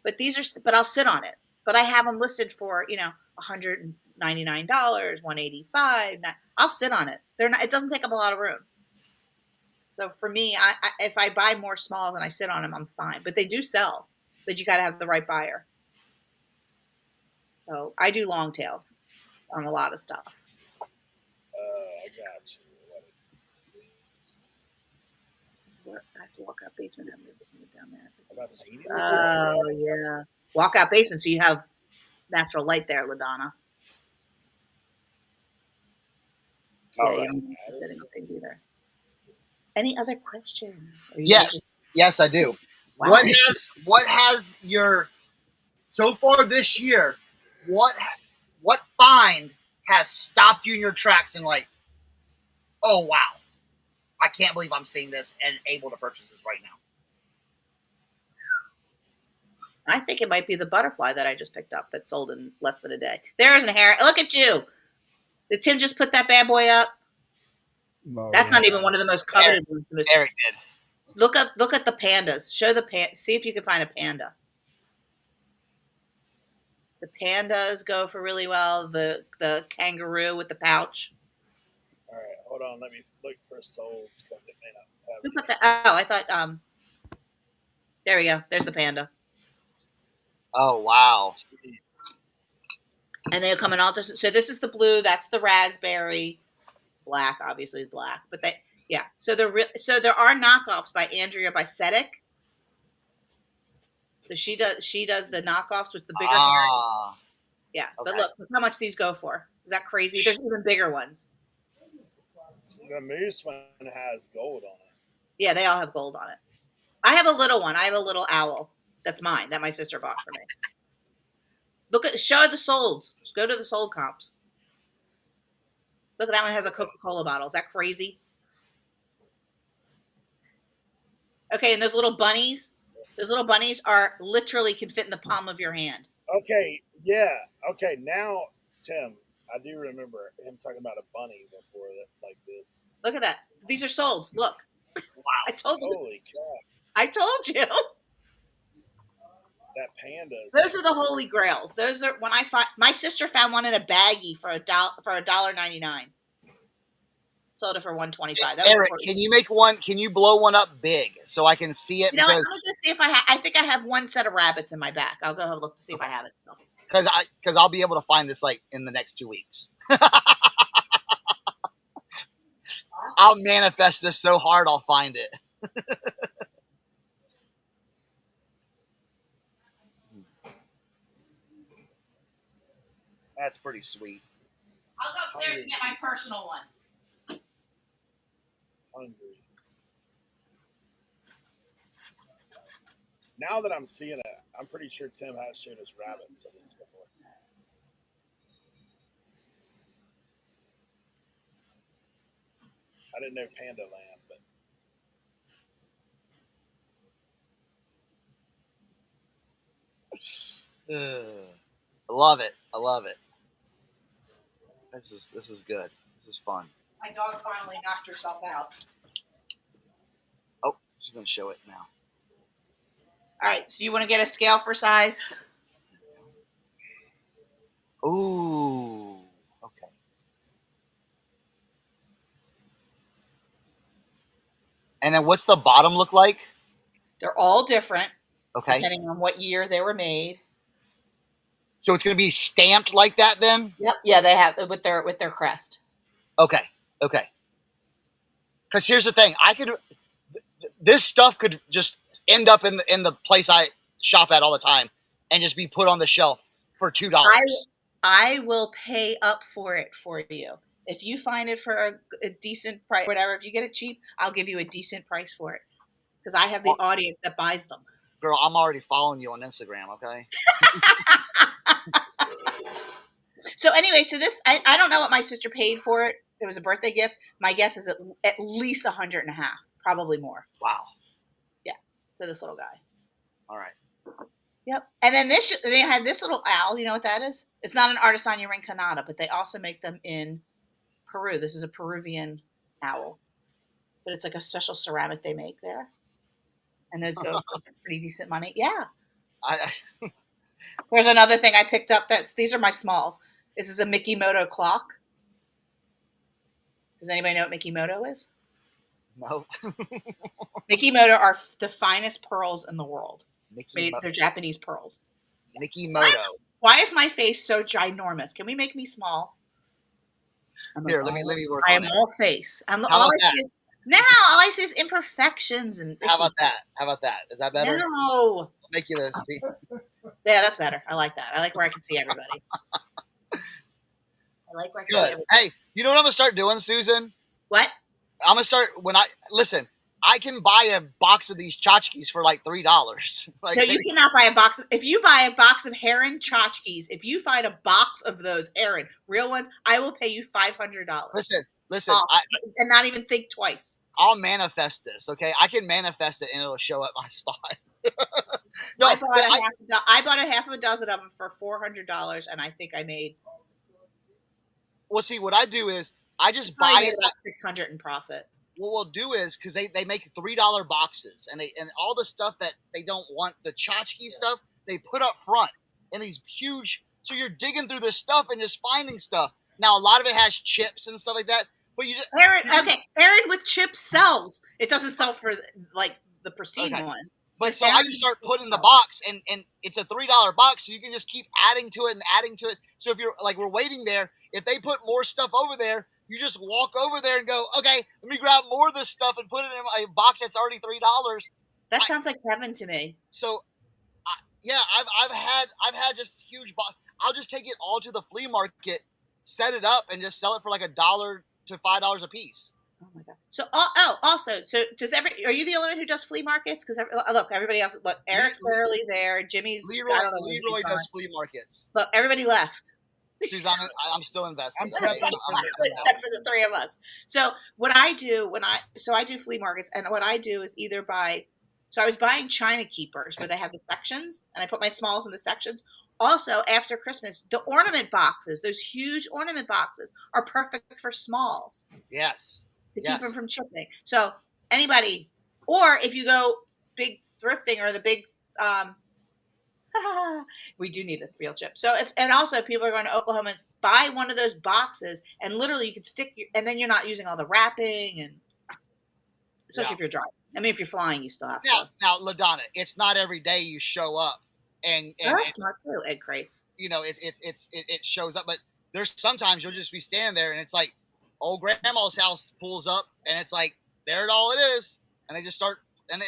but I'll sit on it. But I have them listed for $199, $185. I'll sit on it. It doesn't take up a lot of room. So for me, if I buy more smalls and I sit on them, I'm fine. But they do sell. But you got to have the right buyer. So I do long tail on a lot of stuff. I got you. Walk out basement. Have moved down there. Have I seen it? Oh yeah. Walk out basement, so you have natural light there, LaDonna. Yeah, All you're right. not setting up things either. Any other questions? Or you guys Yes, just, yes, I do. wow. What has your so far this year? What find has stopped you in your tracks and like, oh wow, I can't believe I'm seeing this and able to purchase this right now. I think it might be the butterfly that I just picked up that sold in less than a day. There's an hair. Look at you. Did Tim just put that bad boy up? No, That's yeah. not even one of the most coveted ones. Eric did. Look at the pandas. Show the see if you can find a panda. The pandas go for really well. The kangaroo with the pouch. All right, hold on. Let me look for souls because it may not have Who it. put that? Oh, I thought. There we go. There's the panda. Oh wow. And they'll come in all different. So this is the blue. That's the raspberry. Black, obviously black. But they, yeah. So there are knockoffs by Andrea by Sedek. So she does the knockoffs with the bigger hair. Yeah, Okay. but look how much these go for. Is that crazy? There's even bigger ones. The moose one has gold on it. Yeah, they all have gold on it. I have a little one. I have a little owl. That's mine. That my sister bought for me. Show the solds. Go to the sold comps. Look, that one has a Coca-Cola bottle. Is that crazy? Okay, and those little bunnies are literally can fit in the palm of your hand. Okay, yeah. Okay, now, Tim, I do remember him talking about a bunny before that's like this. Look at that. These are solds. Look. Wow. I told you. Holy crap. I told you. That panda. Those are the holy grails. Those are when I find my sister found one in a baggie for $1.99. Sold it for $1.25. Eric, can you make one? Can you blow one up big so I can see it? You know what? I'm gonna see if I think I have one set of rabbits in my back. I'll go have a look to see if I have it still. Because I'll be able to find this like in the next 2 weeks. I'll manifest this so hard I'll find it. That's pretty sweet. I'll go upstairs and get my personal one. Hungry. Now that I'm seeing it, I'm pretty sure Tim has showed us rabbits at least before. I didn't know Panda Land, but I love it. I love it. This is good. This is fun. My dog finally knocked herself out. Oh, she's gonna show it now. All right, so you want to get a scale for size? Ooh, okay. And then what's the bottom look like? They're all different, Okay. depending on what year they were made. So it's gonna be stamped like that then? Yep. Yeah, they have with their crest. Okay. Okay. Because here's the thing, this stuff could just end up in the place I shop at all the time and just be put on the shelf for $2. I will pay up for it for you. If you find it for a decent price, whatever, if you get it cheap, I'll give you a decent price for it. Because I have the audience that buys them. Girl, I'm already following you on Instagram, okay? So anyway, so this, I don't know what my sister paid for it. It was a birthday gift. My guess is at least $150, probably more. Wow. Yeah. So this little guy. All right. Yep. And then they have this little owl. You know what that is? It's not an Artesania rinconata, but they also make them in Peru. This is a Peruvian owl, but it's like a special ceramic they make there. And those go for pretty decent money. Yeah. There's another thing I picked up. These are my smalls. This is a Mikimoto clock. Does anybody know what Mikimoto is? No. Mikimoto are the finest pearls in the world. They're Japanese pearls. Mikimoto. Why is my face so ginormous? Can we make me small? Here, let me work I on am it. all face. How about that? No, all I see is imperfections and. How about that? How about that? Is that better? No. I'll make you this. See? Yeah, that's better. I like that. I like where I can see everybody. I like where I can see Good. everybody. Hey, you know what I'm gonna start doing, Susan? What? I'm gonna start listen. I can buy a box of these tchotchkes for like $3. Like No, you cannot buy a box. If you buy a box of Heron tchotchkes, if you find a box of those Heron real ones, I will pay you $500. Listen. And not even think twice. I'll manifest this. Okay, I can manifest it, and it'll show up my spot. No, I bought a half of a dozen of them for $400, and I think I made. Well, see, what I do is I just I buy made it. about $600 in profit. What we'll do is because they make $3 boxes, and all the stuff that they don't want, the tchotchke stuff, they put up front in these huge. So you're digging through this stuff and just finding stuff. Now a lot of it has chips and stuff like that, but you just Heron with chips sells. It doesn't sell for like the Prestige one. But so I just start putting in the box, and it's a $3 box, so you can just keep adding to it and adding to it. So if you're like, we're waiting there, if they put more stuff over there, you just walk over there and go, okay, let me grab more of this stuff and put it in a box that's already $3. That sounds like heaven to me. So, yeah, I've had just huge box. I'll just take it all to the flea market, set it up, and just sell it for like $1 to $5 a piece. Oh my god! So, also, are you the only one who does flea markets? Because look, everybody else. Look, Eric's barely there. Jimmy's Leroy does flea markets. Look, everybody left. Suzanne, I'm still investing. Except for the three of us. So what I do I do flea markets, and what I do is either buy. So I was buying China keepers where they have the sections, and I put my smalls in the sections. Also, after Christmas, the ornament boxes, those huge ornament boxes, are perfect for smalls. Yes. To keep them from chipping. So anybody, or if you go big thrifting or the big, we do need a real chip. So and also people are going to Oklahoma and buy one of those boxes, and literally you could and then you're not using all the wrapping, and especially if you're driving. I mean, if you're flying, you still have to. Now, LaDonna, it's not every day you show up and that's not too egg crates. You know, it shows up, but there's sometimes you'll just be standing there and it's like, old grandma's house pulls up and it's like, there it all it is. And they just start, and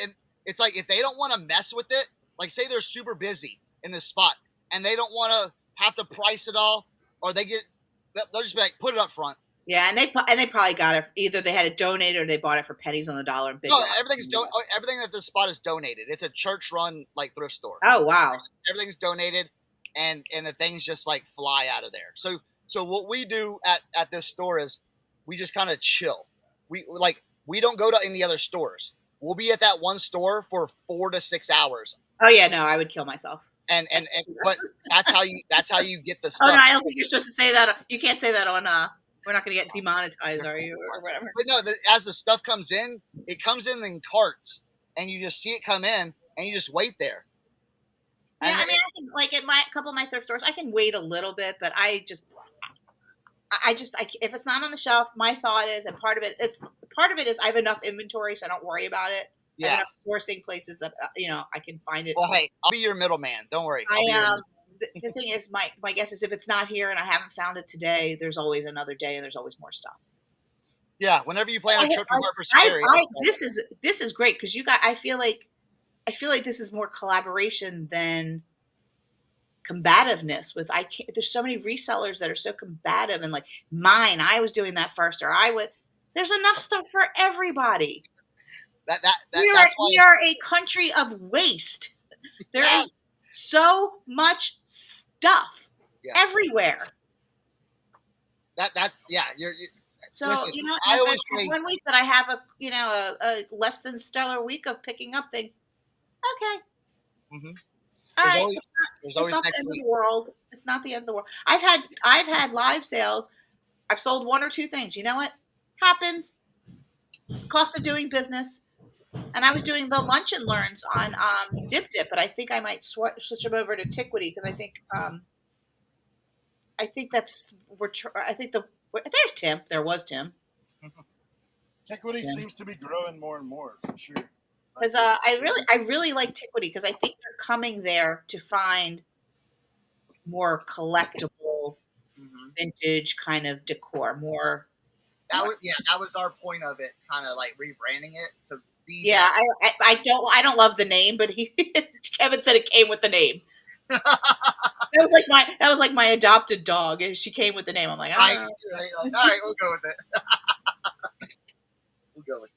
it's like, if they don't want to mess with it, like say they're super busy in this spot and they don't want to have to price it all, or they'll just be like, put it up front. Yeah. And they probably got it. Either they had it donated or they bought it for pennies on the dollar. No, everything at the spot is donated. It's a church run like thrift store. Oh, wow. Everything's donated and the things just like fly out of there. So what we do at this store is, we just kind of chill. We don't go to any other stores. We'll be at that one store for 4 to 6 hours. Oh yeah, no, I would kill myself. And but that's how you get the stuff. Oh no, I don't think you're supposed to say that. You can't say that on. We're not going to get demonetized, are you, or whatever? But no, as the stuff comes in, it comes in carts, and you just see it come in, and you just wait there. Yeah, I mean, I can, like at a couple of my thrift stores, I can wait a little bit, but if it's not on the shelf, my thought is, and part of it is I have enough inventory, so I don't worry about it. Yeah. I have enough sourcing places that I can find it. Well, hey, I'll be your middleman. Don't worry. The thing is, my guess is if it's not here and I haven't found it today, there's always another day and there's always more stuff. Yeah, whenever you plan a trip for Scary. This is great because you got. I feel like this is more collaboration than combativeness. There's so many resellers that are so combative, and like mine, I was doing that first, or I would. There's enough stuff for everybody. We are a country of waste. There is so much stuff everywhere. You're so listen, I always say, one week that I have a less than stellar week of picking up things. Okay. Mm-hmm. All right. It's not the end of the world. It's not the end of the world. I've had live sales. I've sold one or two things. You know what happens? It's the cost of doing business. And I was doing the lunch and learns on Dip, but I think I might switch them over to Tiquity because I think there's Tim. There was Tim. Tiquity seems to be growing more and more for sure. Because I really like Tiquity because I think they're coming there to find more collectible, vintage kind of decor, more that was our point of it, kind of like rebranding it to be. Yeah, I don't love the name, but Kevin said it came with the name. That was like my adopted dog, and she came with the name. I'm like, right, like, all right, we'll go with it. We'll go with it.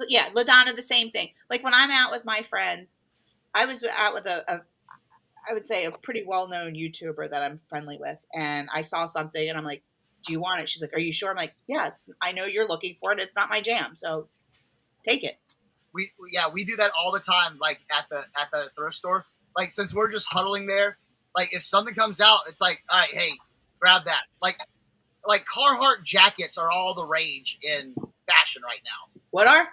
Yeah, LaDonna, the same thing. Like when I'm out with my friends, I was out with I would say a pretty well-known YouTuber that I'm friendly with, and I saw something, and I'm like, "Do you want it?" She's like, "Are you sure?" I'm like, "Yeah, I know you're looking for it. It's not my jam, so take it." We do that all the time, like at the thrift store. Like since we're just huddling there, like if something comes out, it's like, all right, hey, grab that. Like Carhartt jackets are all the rage in fashion right now. What are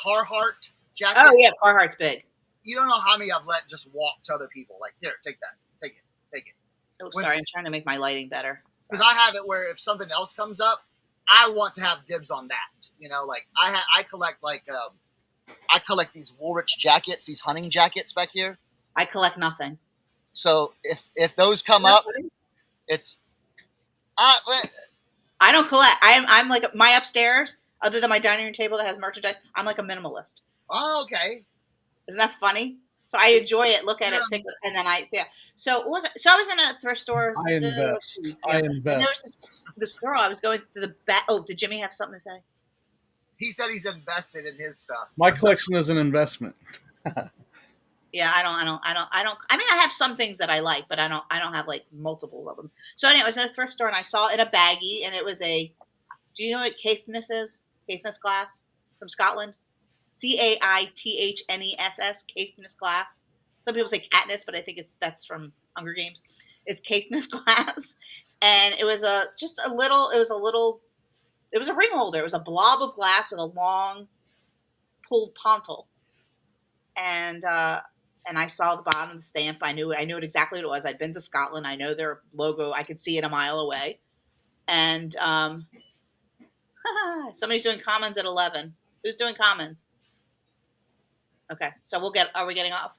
Carhartt jackets? Oh yeah, Carhartt's big. You don't know how many I've let just walk to other people. Like, here, take that, take it. Oh, sorry, I'm trying to make my lighting better. Because I have it where if something else comes up, I want to have dibs on that. You know, like I collect I collect these Woolrich jackets, these hunting jackets back here. I collect nothing. So if those come up, it's I don't collect. I'm like my upstairs, other than my dining room table that has merchandise. I'm like a minimalist. Oh, okay. Isn't that funny? So I enjoy it, look at it, pick it, and then I So what was it? So I was in a thrift store. I invest. And there was this girl. I was going to the back. Oh, did Jimmy have something to say? He said he's invested in his stuff. My collection is an investment. Yeah, I don't. I mean, I have some things that I like, but I don't have like multiples of them. So anyway, I was in a thrift store and I saw it in a baggie, and it was do you know what Caithness is? Caithness glass from Scotland. Caithness, Caithness glass. Some people say Katniss, but I think that's from Hunger Games. It's Caithness glass, and it was a ring holder. It was a blob of glass with a long pulled pontal, and I saw the bottom of the stamp. I knew it exactly what it was. I'd been to Scotland. I know their logo. I could see it a mile away, and somebody's doing commons at 11. Who's doing commons? Okay, so are we getting off?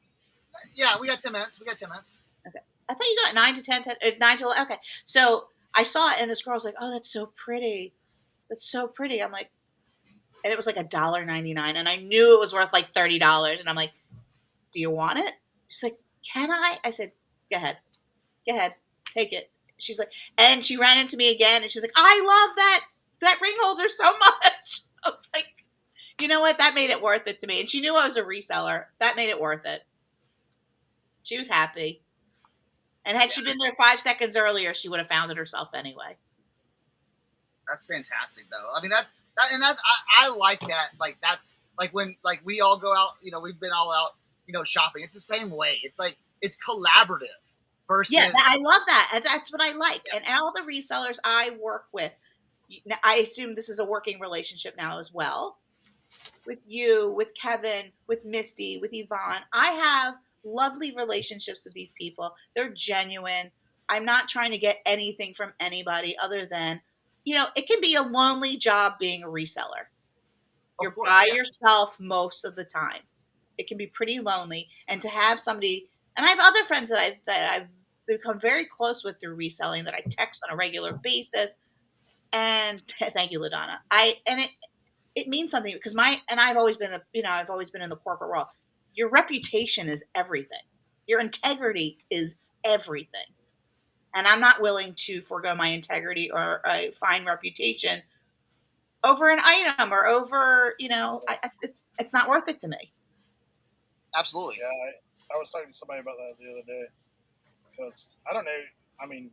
Yeah, we got 10 minutes. Okay. I thought you got 9 to 10, 9 to 11. Okay. So I saw it, and this girl was like, "Oh, that's so pretty. That's so pretty." I'm like, and it was like $1.99, and I knew it was worth like $30. And I'm like, "Do you want it?" She's like, "Can I?" I said, Go ahead, take it." She's like, and she ran into me again, and she's like, "I love that ring holder so much." I was like, you know what? That made it worth it to me. And she knew I was a reseller. That made it worth it. She was happy. And had she been there 5 seconds earlier, she would have found it herself anyway. That's fantastic, though. I mean, I like that. Like, that's like when, like, we all go out, you know, we've been all out, you know, shopping. It's the same way. It's like, it's collaborative versus. Yeah, I love that. And that's what I like. Yeah. And all the resellers I work with, I assume this is a working relationship now as well. With you, with Kevin, with Misty, with Yvonne. I have lovely relationships with these people. They're genuine. I'm not trying to get anything from anybody other than, you know, it can be a lonely job being a reseller. You're by yourself most of the time. It can be pretty lonely. And to have somebody, and I have other friends that I've become very close with through reselling that I text on a regular basis. And thank you, LaDonna. It means something because I've always been in the corporate world. Your reputation is everything. Your integrity is everything. And I'm not willing to forego my integrity or a fine reputation over an item or over, you know, it's not worth it to me. Absolutely. Yeah, I was talking to somebody about that the other day because I don't know. I mean,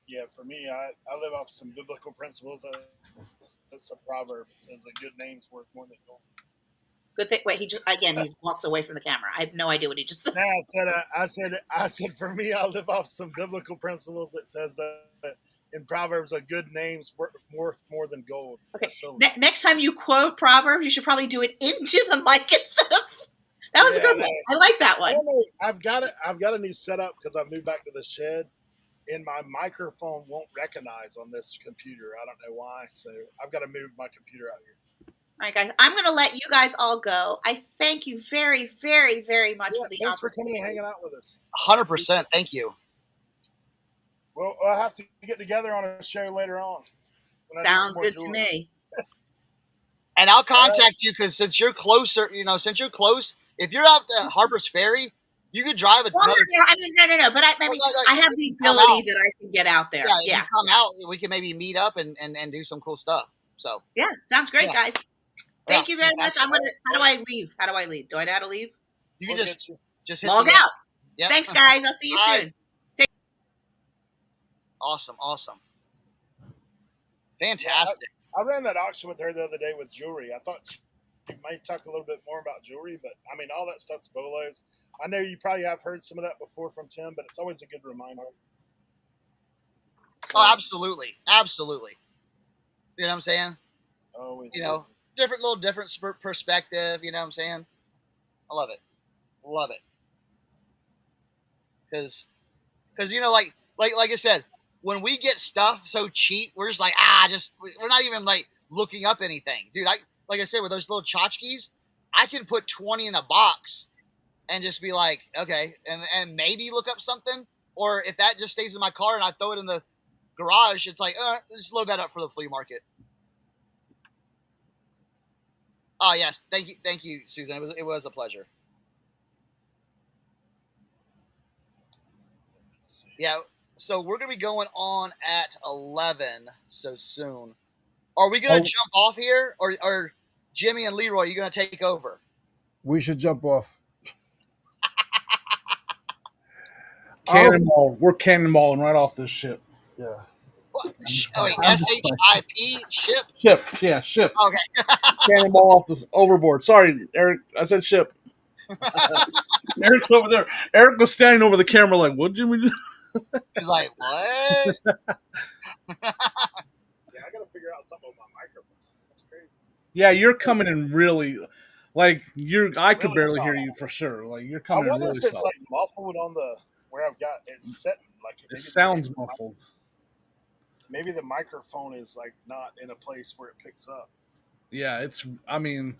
yeah, for me, I live off some biblical principles. That's a proverb. It says a good name's worth more than gold. Good thing. Wait, he walks away from the camera. I have no idea what he just said. No, I said for me, I live off some biblical principles. It says that in Proverbs, a good name's worth more than gold. Okay. Next time you quote Proverbs, you should probably do it into the mic instead of. That was a good one. I like that one. I've got a new setup because I've moved back to the shed. And my microphone won't recognize on this computer. I don't know why. So I've got to move my computer out here. All right, guys. I'm going to let you guys all go. I thank you very, very, very much for the opportunity. Thanks for coming and hanging out with us. 100%. Thank you. Well, I'll have to get together on a show later on. when I do some Sounds more good to jewelry. me. And I'll contact you because since you're closer, since you're close, if you're out at Harper's Ferry, you could drive Well, another. I mean, no. But I mean, no, I have if the you come ability out, that I can get out there. yeah, if Yeah. you come out, we can maybe meet up and do some cool stuff. So Yeah. Sounds great, Yeah. guys. Thank you very much. fantastic. How do I leave? How do I leave? Do I know how to leave? You can We'll just get you. hit Log the out. Yep. Thanks, guys. I'll see you Bye. soon. Awesome. Fantastic. I ran that auction with her the other day with jewelry. I thought she might talk a little bit more about jewelry, but I mean, all that stuff's bolos. I know you probably have heard some of that before from Tim, but it's always a good reminder. So, Oh, absolutely. You know what I'm saying? always Different perspective. You know what I'm saying? I love it. Because like I said, when we get stuff so cheap, we're just like we're not even like looking up anything, dude. Like I said, with those little tchotchkes, I can put 20 in a box and just be like, okay, and maybe look up something, or if that just stays in my car and I throw it in the garage, it's like, just load that up for the flea market. Oh yes, thank you, Susan. It was a pleasure. Yeah, so we're gonna be going on at 11 so soon. Are we gonna jump off here, or Jimmy and Leroy, you gonna take over? We should jump off. Cannonball. We're cannonballing right off this ship. Yeah. What? Oh wait, SHIP ship. Ship. Yeah, ship. Okay. Cannonball off the overboard. Sorry, Eric. I said ship. Eric's over there. Eric was standing over the camera like, what, Jimmy? He's like, what? Yeah, I gotta figure out something with my microphone. That's crazy. Yeah, you're coming in really, like I could Really barely soft. hear you for sure. Like you're I coming in wonder really if it's soft. like muffled on the where I've got it set. Like It sounds muffled. Maybe the microphone is like not in a place where it picks up. Yeah, it's. I mean,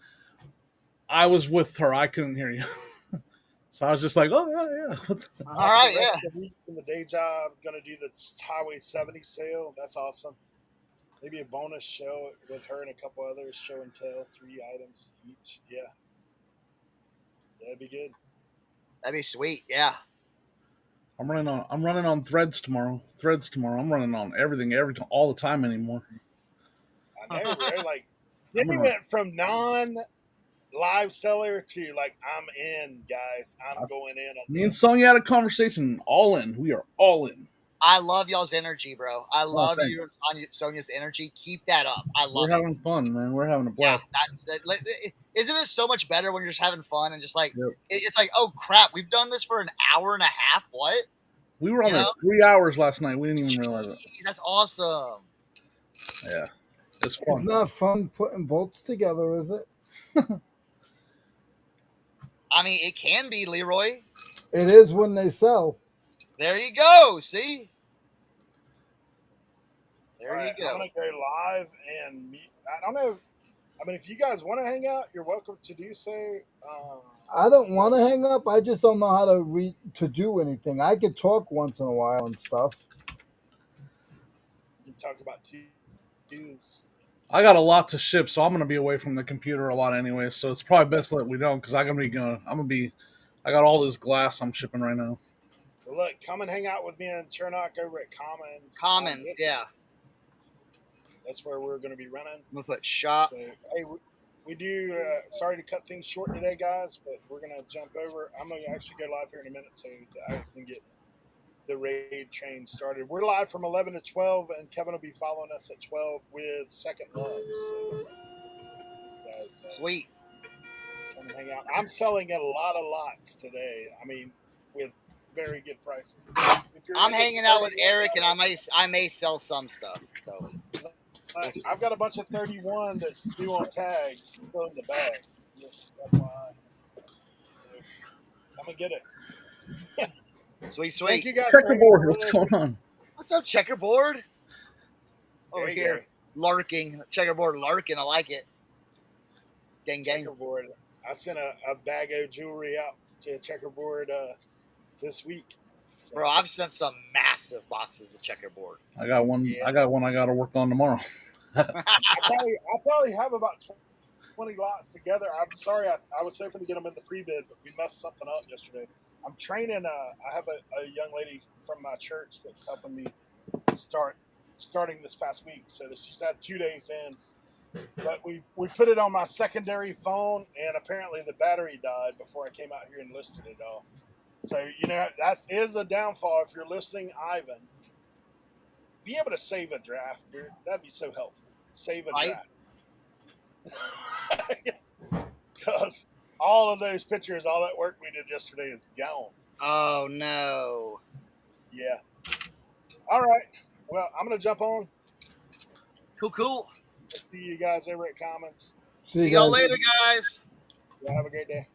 I was with her. I couldn't hear you, so I was just like, oh yeah. All right, The rest yeah. of the week in the day job, gonna do the Highway 70 sale. That's awesome. Maybe a bonus show with her and a couple others, show and tell, 3 items each. Yeah, that'd be good. That'd be sweet. Yeah. I'm running on threads tomorrow. I'm running on everything, all the time anymore. I know, right? Like, Jimmy went from non-live seller to like, I'm in, guys. I'm going in. Me and Sonya had a conversation. All in. We are all in. I love y'all's energy, bro. I love thanks. you and Sonia's energy. Keep that up. I love We're having fun, man. We're having a Yeah, blast. isn't it so much better when you're just having fun and just like Yep. it's like, oh crap, we've done this for an hour and a half. What? We were on there 3 hours last night. We didn't even realize it. Jeez, that's awesome. Yeah, it's fun. It's not fun putting bolts together, is it? I mean, it can be, Leroy. It is when they sell. There you go. See? There All you right, go. I'm gonna go live and meet. I don't know. I mean, if you guys want to hang out, you're welcome to do so. I don't want to hang up. I just don't know how to do anything. I could talk once in a while and stuff. You talk about twos. I got a lot to ship, so I'm gonna be away from the computer a lot anyway. So it's probably best that we don't, because I got all this glass I'm shipping right now. Well, look, come and hang out with me and Cernoch over at Commons. Commons, yeah. That's where we're going to be running. I'm gonna put shop. So, hey, we do. Sorry to cut things short today, guys, but we're going to jump over. I'm going to actually go live here in a minute so that I can get the raid train started. We're live from 11 to 12, and Kevin will be following us at 12 with Second Love. So, guys, Sweet. Come and hang out. I'm selling a lot of lots today. I mean, with very good prices. I'm hanging out with Eric, and I may sell some stuff. So I've got a bunch of 31 that's due on tag, still in the bag. Just FYI. So, come and get it. sweet. Thank you guys. Checkerboard, what's going on? What's up, checkerboard? Over There you here, go. larking, checkerboard larking. I like it. Gang. Checkerboard. I sent a bag of jewelry out to Checkerboard this week. So, Bro, I've sent some massive boxes of checkerboard. I got one. Yeah. I got to work on tomorrow. I probably have about 20 lots together. I'm sorry, I was hoping to get them in the pre-bid, but we messed something up yesterday. I'm training. I have a young lady from my church that's helping me starting this past week. So she's had 2 days in, but we put it on my secondary phone, and apparently the battery died before I came out here and listed it all. So that is a downfall. If you're listening, Ivan, be able to save a draft, dude. That'd be so helpful. Save a Right? draft. Because all of those pictures, all that work we did yesterday is gone. Oh no. Yeah. All right. Well, I'm gonna jump on. Cool. See you guys over at Comments. See y'all later, guys. Yeah, have a great day.